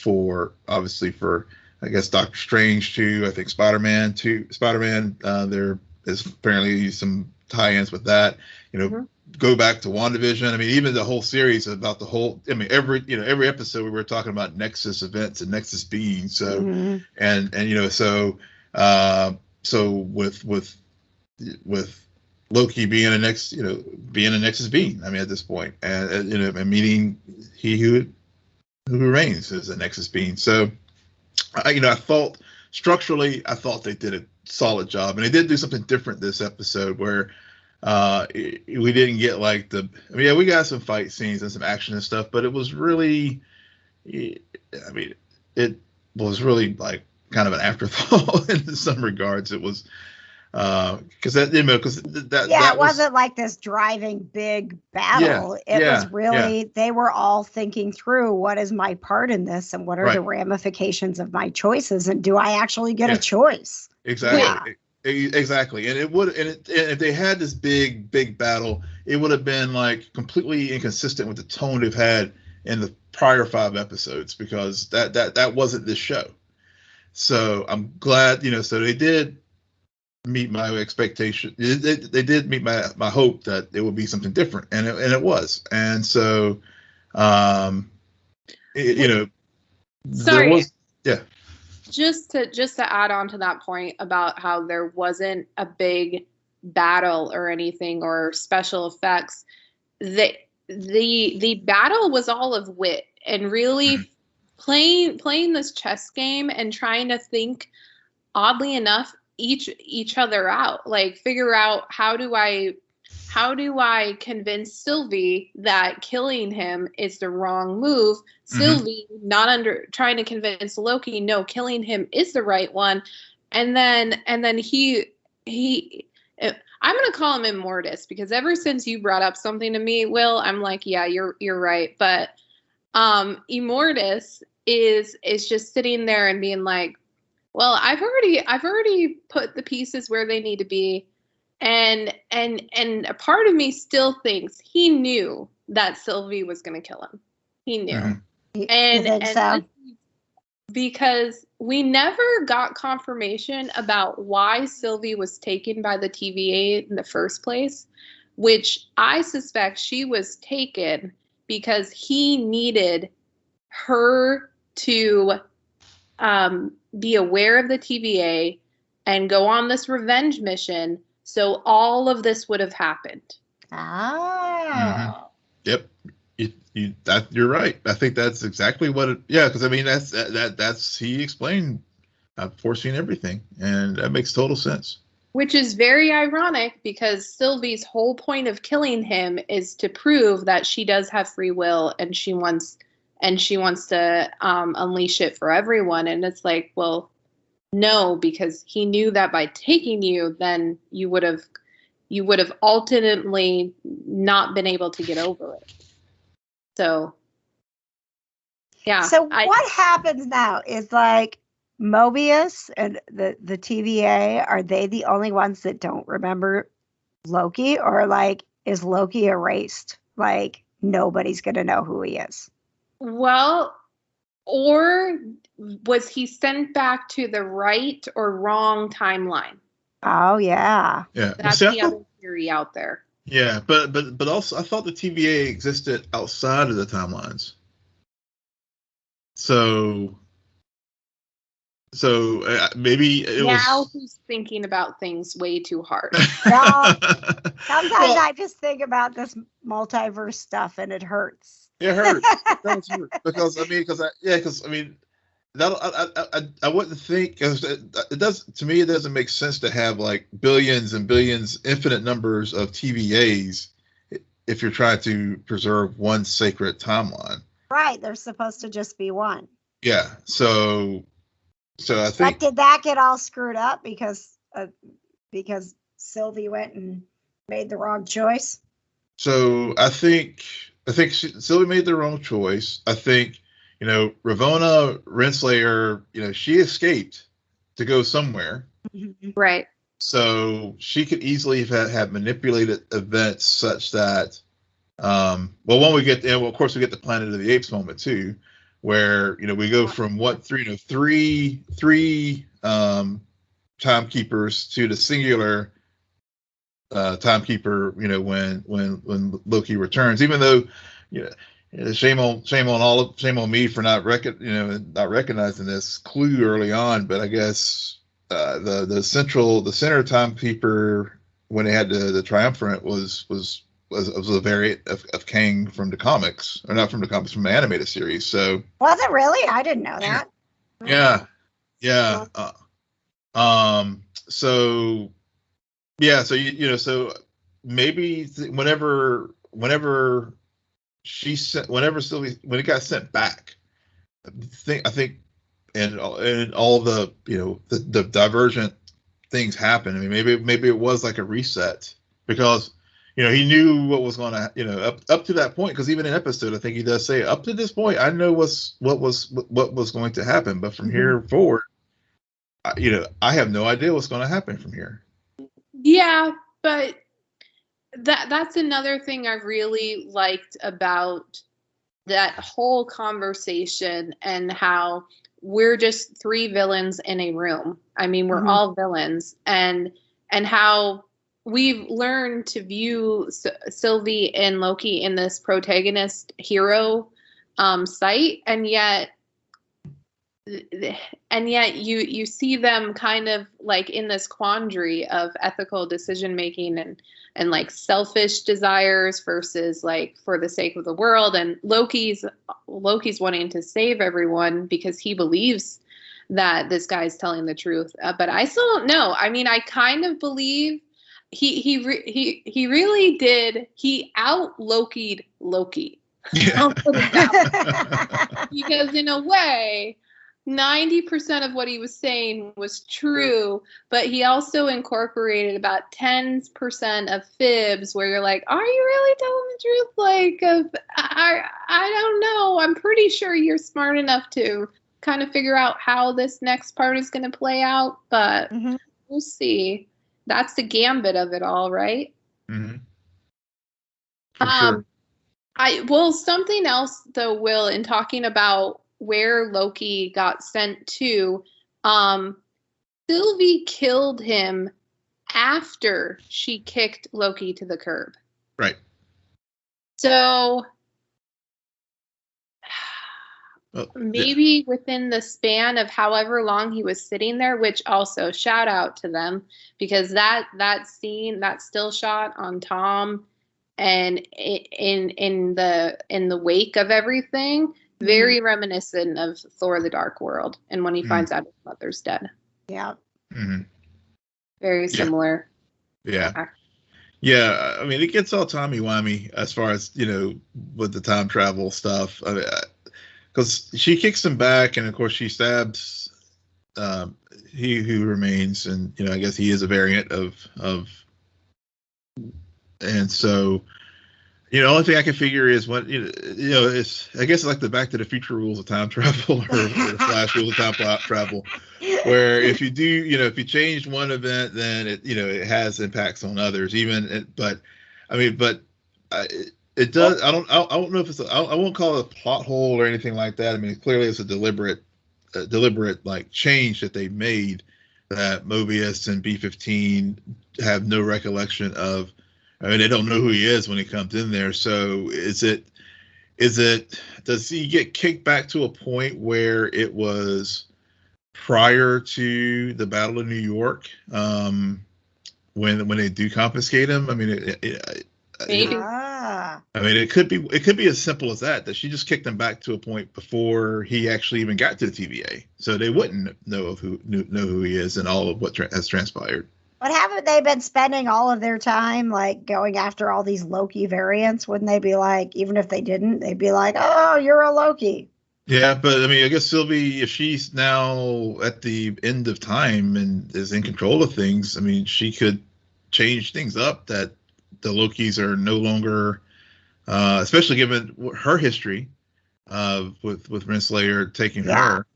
for I guess Doctor Strange too. I think Spider-Man too. There is apparently some tie-ins with that. Go back to Wandavision. I mean, even the whole series about the whole. I mean, every episode we were talking about Nexus events and Nexus beings. So so with Loki being a Nexus being. I mean, at this point, and and meeting he who reigns as a Nexus being. So I thought structurally, they did a solid job, and they did do something different this episode where we didn't get like we got some fight scenes and some action and stuff, but it was really, it was really like kind of an afterthought in some regards. It was because it wasn't like this driving big battle. It was really they were all thinking through, what is my part in this, and what are the ramifications of my choices, and do I actually get a choice? Exactly. Exactly, and if they had this big battle, it would have been like completely inconsistent with the tone they've had in the prior 5 episodes, because that wasn't this show. So I'm glad, so they did meet my expectation. They did meet my hope that it would be something different, and it was. And so, sorry. Yeah. Just to add on to that point about how there wasn't a big battle or anything or special effects, the battle was all of wit and really playing this chess game and trying to think, oddly enough, each other out, like figure out how do I convince Sylvie that killing him is the wrong move? Sylvie trying to convince Loki, no, killing him is the right one. And then he I'm gonna call him Immortus, because ever since you brought up something to me, Will, I'm like, yeah, you're right. But Immortus is just sitting there and being like, well, I've already put the pieces where they need to be. And a part of me still thinks he knew that Sylvie was going to kill him. He knew. And because we never got confirmation about why Sylvie was taken by the TVA in the first place, which I suspect she was taken because he needed her to be aware of the TVA and go on this revenge mission. So all of this would have happened. Yep, you're right. I think that's exactly what it. Yeah, because I mean that's he explained foreseen everything, and that makes total sense. Which is very ironic because Sylvie's whole point of killing him is to prove that she does have free will and she wants to unleash it for everyone. And it's like, well, no, because he knew that by taking you, then you would have ultimately not been able to get over it. So, yeah. So what happens now is like Mobius and the TVA, are they the only ones that don't remember Loki, or like is Loki erased? Like nobody's gonna know who he is. Well, or was he sent back to the right or wrong timeline? Oh yeah. Yeah. That's the other theory out there. Yeah, but also I thought the TVA existed outside of the timelines. So maybe it was. Now who's thinking about things way too hard? No, sometimes I just think about this multiverse stuff and it hurts. It hurts. It does hurt because I wouldn't think it does. To me, it doesn't make sense to have like billions and billions, infinite numbers of TVAs if you're trying to preserve one sacred timeline. Right, there's supposed to just be one. Yeah, so I think. But did that get all screwed up because Sylvie went and made the wrong choice? So I think Sylvie made the wrong choice. I think, Ravonna Renslayer, she escaped to go somewhere. Right. So she could easily have manipulated events such that, of course we get the Planet of the Apes moment too, where, we go from three timekeepers to the singular timekeeper, when Loki returns, even though, shame on me for not recognizing this clue early on, but I guess the center timekeeper when they had the triumvirate was a variant of Kang from the comics, or not from the comics, from the animated series. So was it really? I didn't know that. Yeah. So maybe whenever Sylvie, when it got sent back, I think, and all the the divergent things happened. I mean, maybe it was like a reset because he knew what was going to up to that point, because even in episode I think he does say up to this point I know what was going to happen, but from here forward, I have no idea what's going to happen from here. Yeah, but that's another thing I really liked about that whole conversation, and how we're just three villains in a room. I mean, we're all villains, and how we've learned to view Sylvie and Loki in this protagonist hero site, and yet you see them kind of like in this quandary of ethical decision making and like selfish desires versus like for the sake of the world. And Loki's wanting to save everyone because he believes that this guy's telling the truth. But I still don't know. I mean, I kind of believe he really did. He out Loki'd Loki. Yeah. Because in a way, 90% of what he was saying was true, but he also incorporated about 10% of fibs where you're like, are you really telling the truth? Like, I don't know. I'm pretty sure you're smart enough to kind of figure out how this next part is going to play out, but we'll see. That's the gambit of it all, right? Mm-hmm. For sure. Something else though, Will, in talking about where Loki got sent to, Sylvie killed him after she kicked Loki to the curb. Right. So maybe within the span of however long he was sitting there, which also shout out to them, because that scene, that still shot on Tom and in the wake of everything, very reminiscent of Thor: The Dark World, and when he finds out his mother's dead. Yeah. Mm-hmm. Very similar. Yeah. Yeah, I mean, it gets all timey-wimey as far as, with the time travel stuff. Because she kicks him back, and of course she stabs He Who Remains, and, I guess he is a variant of and so, the only thing I can figure is what, it's, I guess, like the Back to the Future rules of time travel or the Flash rules of time travel, where if you do, if you change one event, then it has impacts on others. It does. I don't know if it's. I won't call it a plot hole or anything like that. I mean, clearly it's a deliberate like change that they made, that Mobius and B-15 have no recollection of. I mean, they don't know who he is when he comes in there. So does he get kicked back to a point where it was prior to the Battle of New York, when they do confiscate him? I mean, Maybe. I mean, it could be as simple as that she just kicked him back to a point before he actually even got to the TVA, so they wouldn't know who he is and all of what has transpired. But haven't they been spending all of their time like going after all these Loki variants? Wouldn't they be like, even if they didn't, they'd be like, oh, you're a Loki. Yeah, but I mean, I guess Sylvie, if she's now at the end of time and is in control of things, I mean, she could change things up that the Lokis are no longer, especially given her history with Renslayer taking her.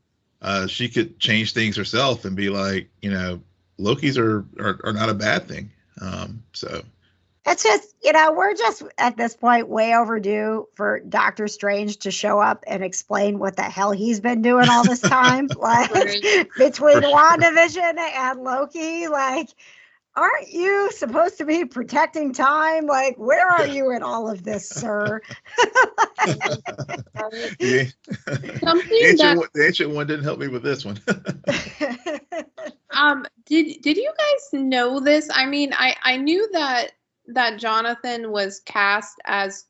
She could change things herself and be like, Lokis are not a bad thing. So it's just, we're just at this point way overdue for Doctor Strange to show up and explain what the hell he's been doing all this time. Like between WandaVision and Loki, like, aren't you supposed to be protecting time? Like, where are you in all of this, sir? The ancient one didn't help me with this one. Did you guys know this? I mean, I knew that Jonathan was cast as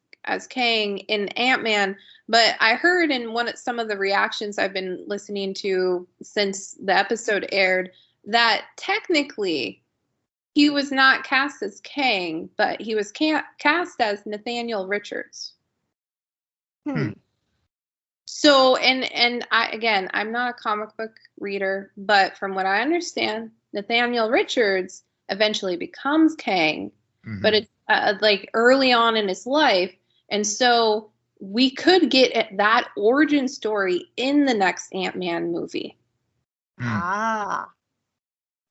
Kang in Ant-Man, but I heard in some of the reactions I've been listening to since the episode aired that technically he was not cast as Kang, but he was cast as Nathaniel Richards. So, and I'm not a comic book reader, but from what I understand, Nathaniel Richards eventually becomes Kang, but it's like early on in his life. And so we could get that origin story in the next Ant-Man movie.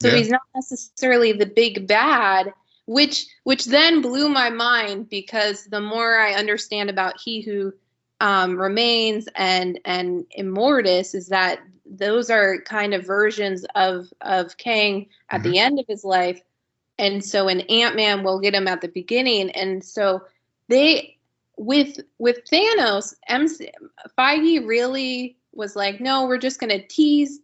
So he's not necessarily the big bad, which then blew my mind, because the more I understand about He Who Remains and Immortus, is that those are kind of versions of Kang at the end of his life. And so in Ant-Man, we'll get him at the beginning. And so they, with Thanos, Feige really was like, no, we're just going to tease,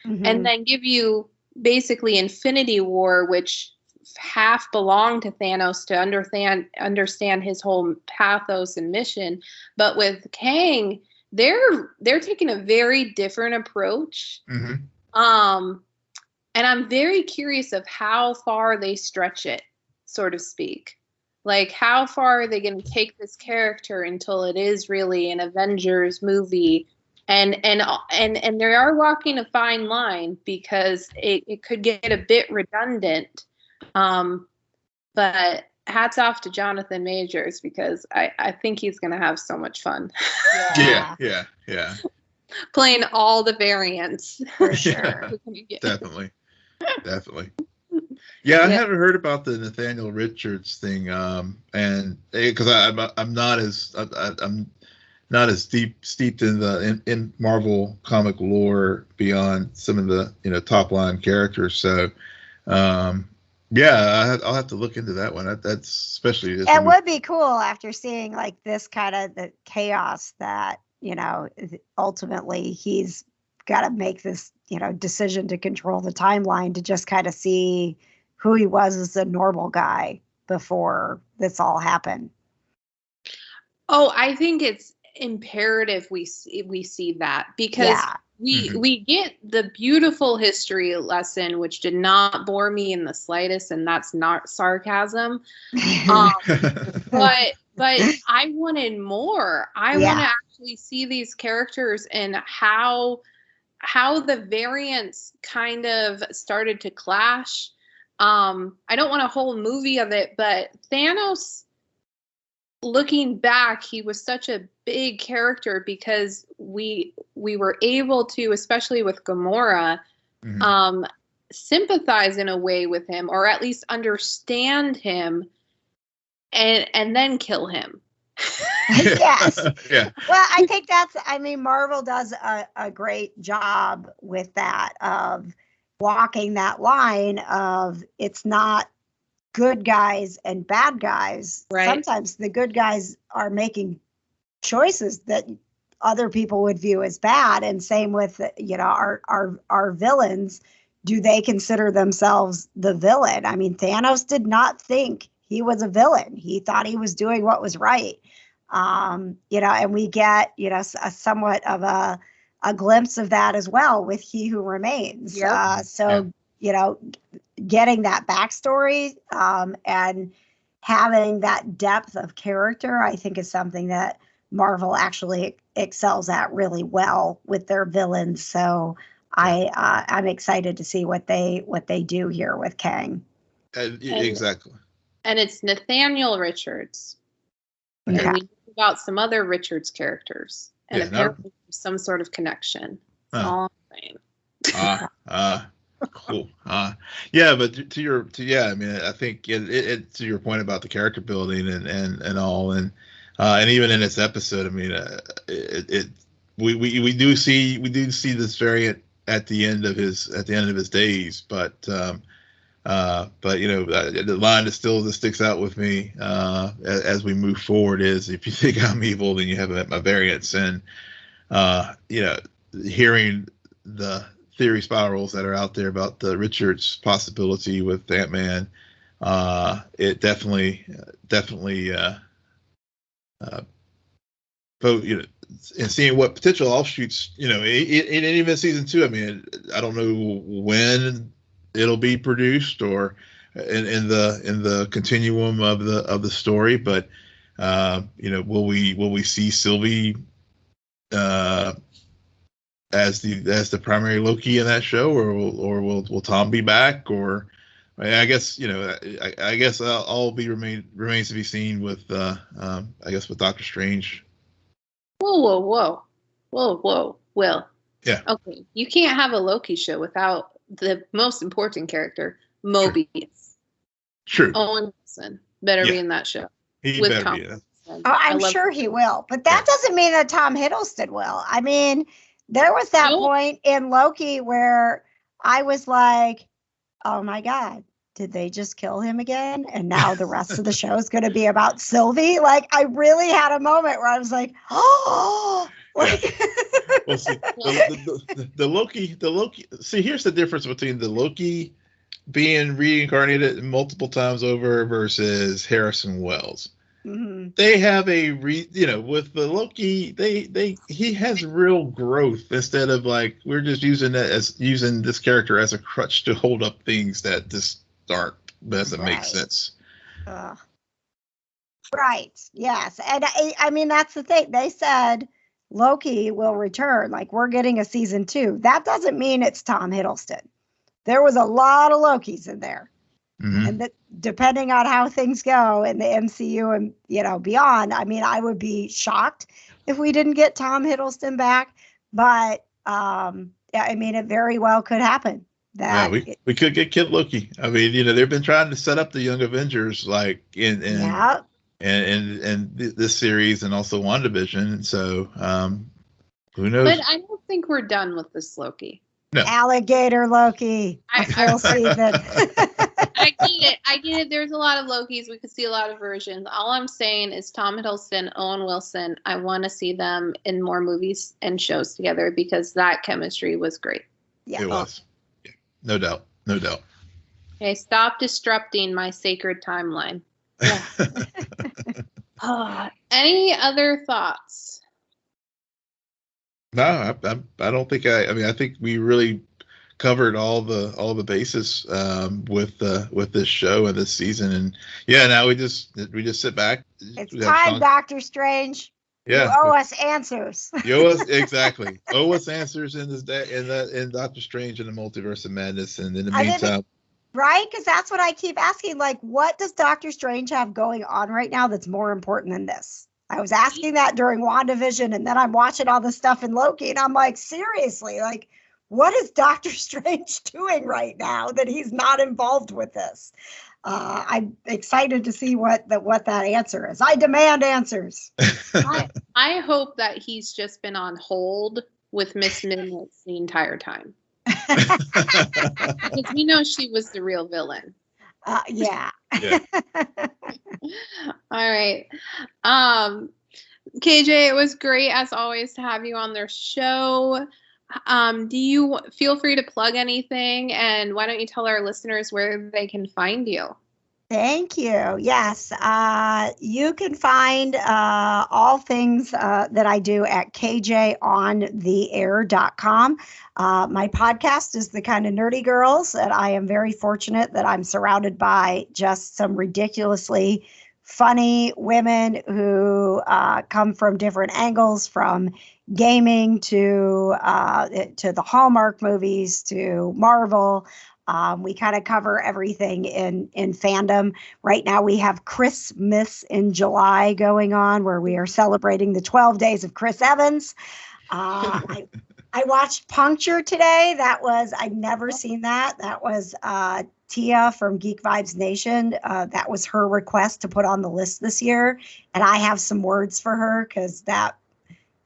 and then give you basically Infinity War, which half belonged to Thanos to understand his whole pathos and mission. But with Kang, they're taking a very different approach. And I'm very curious of how far they stretch it, so to speak. Like, how far are they going to take this character until it is really an Avengers movie? And they are walking a fine line, because it could get a bit redundant. But hats off to Jonathan Majors, because I think he's going to have so much fun. Yeah. Playing all the variants. For sure. Definitely. Yeah, I haven't heard about the Nathaniel Richards thing, and because I'm not as steeped in Marvel comic lore beyond some of the top line characters. So, I'll have to look into that one. That's especially. It would be cool after seeing like this kind of the chaos that ultimately he's got to make this decision to control the timeline, to just kind of see who he was as a normal guy before this all happened. Oh, I think it's imperative we see that, because we get the beautiful history lesson, which did not bore me in the slightest, and that's not sarcasm. But I wanted more. I want to actually see these characters and how the variants kind of started to clash. I don't want a whole movie of it, but Thanos, looking back, he was such a big character because we were able to, especially with Gamora, sympathize in a way with him, or at least understand him, and then kill him. Yes. Yeah. Well, I think Marvel does a great job with that, of walking that line of, it's not good guys and bad guys. Right. Sometimes the good guys are making choices that other people would view as bad, and same with our villains. Do they consider themselves the villain? I mean, Thanos did not think he was a villain. He thought he was doing what was right. And we get a somewhat of a glimpse of that as well with He Who Remains. Yep. Getting that backstory and having that depth of character, I think, is something that Marvel actually excels at really well with their villains. So I'm excited to see what they do here with Kang. Exactly. And it's Nathaniel Richards. Okay. And we know about some other Richards characters, and apparently some sort of connection. That's all I'm saying. Cool. Yeah, but to your I mean, I think it to your point about the character building and all, and even in this episode, I mean, we do see this variant at the end of his days, but the line that sticks out with me as we move forward is, if you think I'm evil, then you have my variants. And hearing the theory spirals that are out there about the Richards possibility with Ant-Man, it definitely and seeing what potential offshoots, even season 2. I mean, I don't know when it'll be produced or in the continuum of the story, but will we see Sylvie as the primary Loki in that show, or will Tom be back? Or I guess I guess all remains to be seen with I guess with Doctor Strange. Whoa, Will. Yeah. Okay, you can't have a Loki show without the most important character, Mobius. True. Owen Wilson better be in that show. He with better Tom. be. I'm sure he will, but that doesn't mean that Tom Hiddleston will. I mean, there was that point in Loki where I was like, oh my God, did they just kill him again? And now the rest of the show is going to be about Sylvie. Like, I really had a moment where I was like, oh. Well, see, the Loki. See, here's the difference between the Loki being reincarnated multiple times over versus Harrison Wells. Mm-hmm. They have with the Loki, he has real growth, instead of like, we're just using this character as a crutch to hold up things that just doesn't make sense. Right. Yes. And I mean, that's the thing. They said Loki will return. Like, we're getting a season 2. That doesn't mean it's Tom Hiddleston. There was a lot of Lokis in there. Mm-hmm. And that, depending on how things go in the MCU and beyond, I mean, I would be shocked if we didn't get Tom Hiddleston back. But I mean, it very well could happen. We could get Kid Loki. I mean, they've been trying to set up the Young Avengers like in this series, and also WandaVision. So who knows? But I don't think we're done with this Loki. No. Alligator Loki. Full season. I get it. There's a lot of Lokis. We could see a lot of versions. All I'm saying is Tom Hiddleston, Owen Wilson, I want to see them in more movies and shows together, because that chemistry was great. Yeah. It was. Yeah. No doubt. Okay, stop disrupting my sacred timeline. Yeah. Any other thoughts? No, I don't think I mean, I think we really covered all the bases with this show and this season, and yeah, now we just sit back. It's We have time, Sean, Doctor Strange. You yeah, owe us answers. you owe us exactly owe us answers in this day in Doctor Strange and the Multiverse of Madness, and in the I mean, meantime, right? Because that's what I keep asking. Like, what does Doctor Strange have going on right now that's more important than this? I was asking that during WandaVision, and then I'm watching all this stuff in Loki, and I'm like, seriously, like, what is Doctor Strange doing right now that he's not involved with this? I'm excited to see what that answer is. I demand answers. I hope that he's just been on hold with Miss Minutes the entire time. Because we know she was the real villain. Yeah. All right. KJ, it was great as always to have you on their show. Do you feel free to plug anything, and why don't you tell our listeners where they can find you? Thank you. Yes, you can find all things that I do at kjontheair.com. My podcast is The Kind of Nerdy Girls, and I am very fortunate that I'm surrounded by just some ridiculously funny women who come from different angles, from gaming to the Hallmark movies to Marvel. We kind of cover everything in fandom. Right now we have Christmas in July going on, where we are celebrating the 12 days of Chris Evans. I watched Puncture today. I'd never seen that. That was Tia from Geek Vibes Nation. That was her request to put on the list this year. And I have some words for her, because that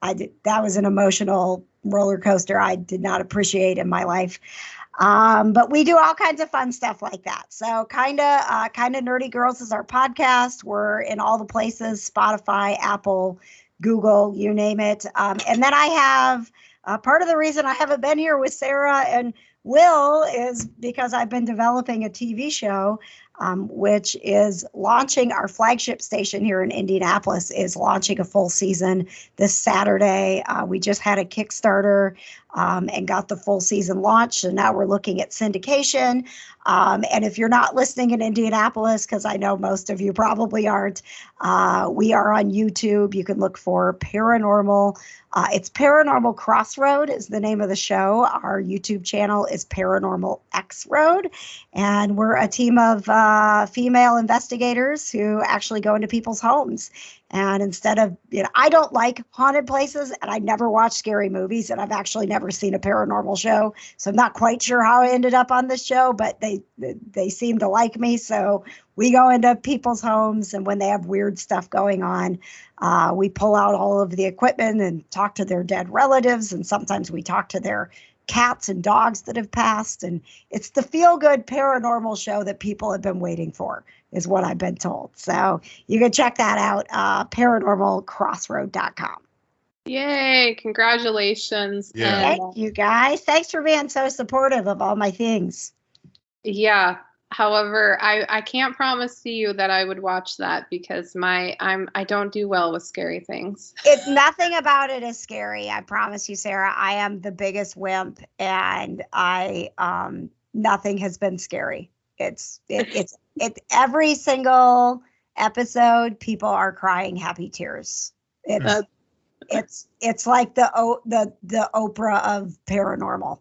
was an emotional roller coaster I did not appreciate in my life. But we do all kinds of fun stuff like that. So kind of Nerdy Girls is our podcast. We're in all the places: Spotify, Apple, Google, you name it. And then I have part of the reason I haven't been here with Sarah and Will is because I've been developing a TV show, which is launching. Our flagship station here in Indianapolis is launching a full season this Saturday. We just had a Kickstarter and got the full season launched. And now we're looking at syndication. And if you're not listening in Indianapolis, because I know most of you probably aren't, we are on YouTube. You can look for Paranormal. It's Paranormal XRoad is the name of the show. Our YouTube channel is Paranormal XRoad. And we're a team of female investigators who actually go into people's homes. And instead of, I don't like haunted places, and I never watch scary movies, and I've actually never seen a paranormal show. So I'm not quite sure how I ended up on this show, but they seem to like me. So we go into people's homes, and when they have weird stuff going on, we pull out all of the equipment and talk to their dead relatives. And sometimes we talk to their cats and dogs that have passed. And it's the feel-good paranormal show that people have been waiting for, is what I've been told. So you can check that out, paranormalxroad.com. Yay, congratulations. Yeah. Thank you, guys. Thanks for being so supportive of all my things. Yeah. However, I can't promise to you that I would watch that, because I don't do well with scary things. Nothing about it is scary. I promise you, Sarah. I am the biggest wimp, and nothing has been scary. It's every single episode, people are crying happy tears. It's like the Oprah of paranormal.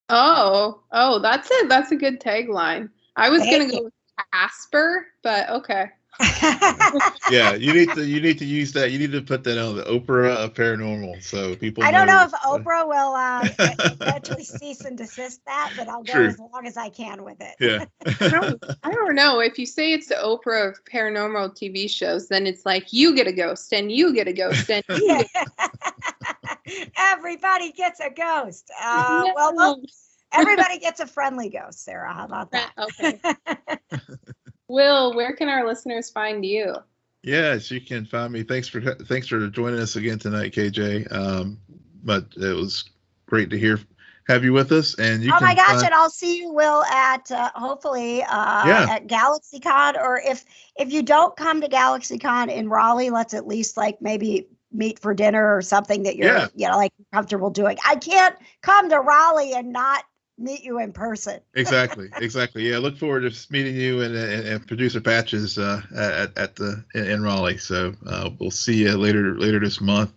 Oh, that's it. That's a good tagline. I was gonna go with Casper, but okay. Yeah, you need to use that. You need to put that on the Oprah of paranormal, so people. I don't know if Oprah will eventually cease and desist that, but I'll go as long as I can with it. Yeah. I don't know. If you say it's the Oprah of paranormal TV shows, then it's like you get a ghost and you get a ghost and you get everybody gets a ghost. No. Well, everybody gets a friendly ghost, Sarah. How about that? Okay. Will, where can our listeners find you? Yes, you can find me. Thanks for joining us again tonight, KJ. But it was great to have you with us. And you. Oh my gosh! And I'll see you, Will, at hopefully at GalaxyCon, or if you don't come to GalaxyCon in Raleigh, let's at least maybe meet for dinner or something that you're, like comfortable doing. I can't come to Raleigh and not meet you in person. Exactly. Yeah, look forward to meeting you and producer Patches in Raleigh. So we'll see you later this month.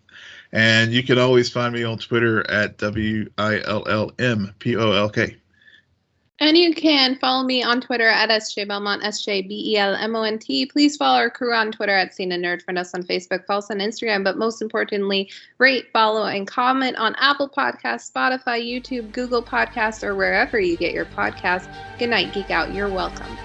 And you can always find me on Twitter at WILLMPOLK. And you can follow me on Twitter at SJ Belmont, SJBELMONT. Please follow our crew on Twitter at CNN Nerd. Friend us on Facebook, follow us on Instagram, but most importantly, rate, follow, and comment on Apple Podcasts, Spotify, YouTube, Google Podcasts, or wherever you get your podcasts. Good night, Geek Out. You're welcome.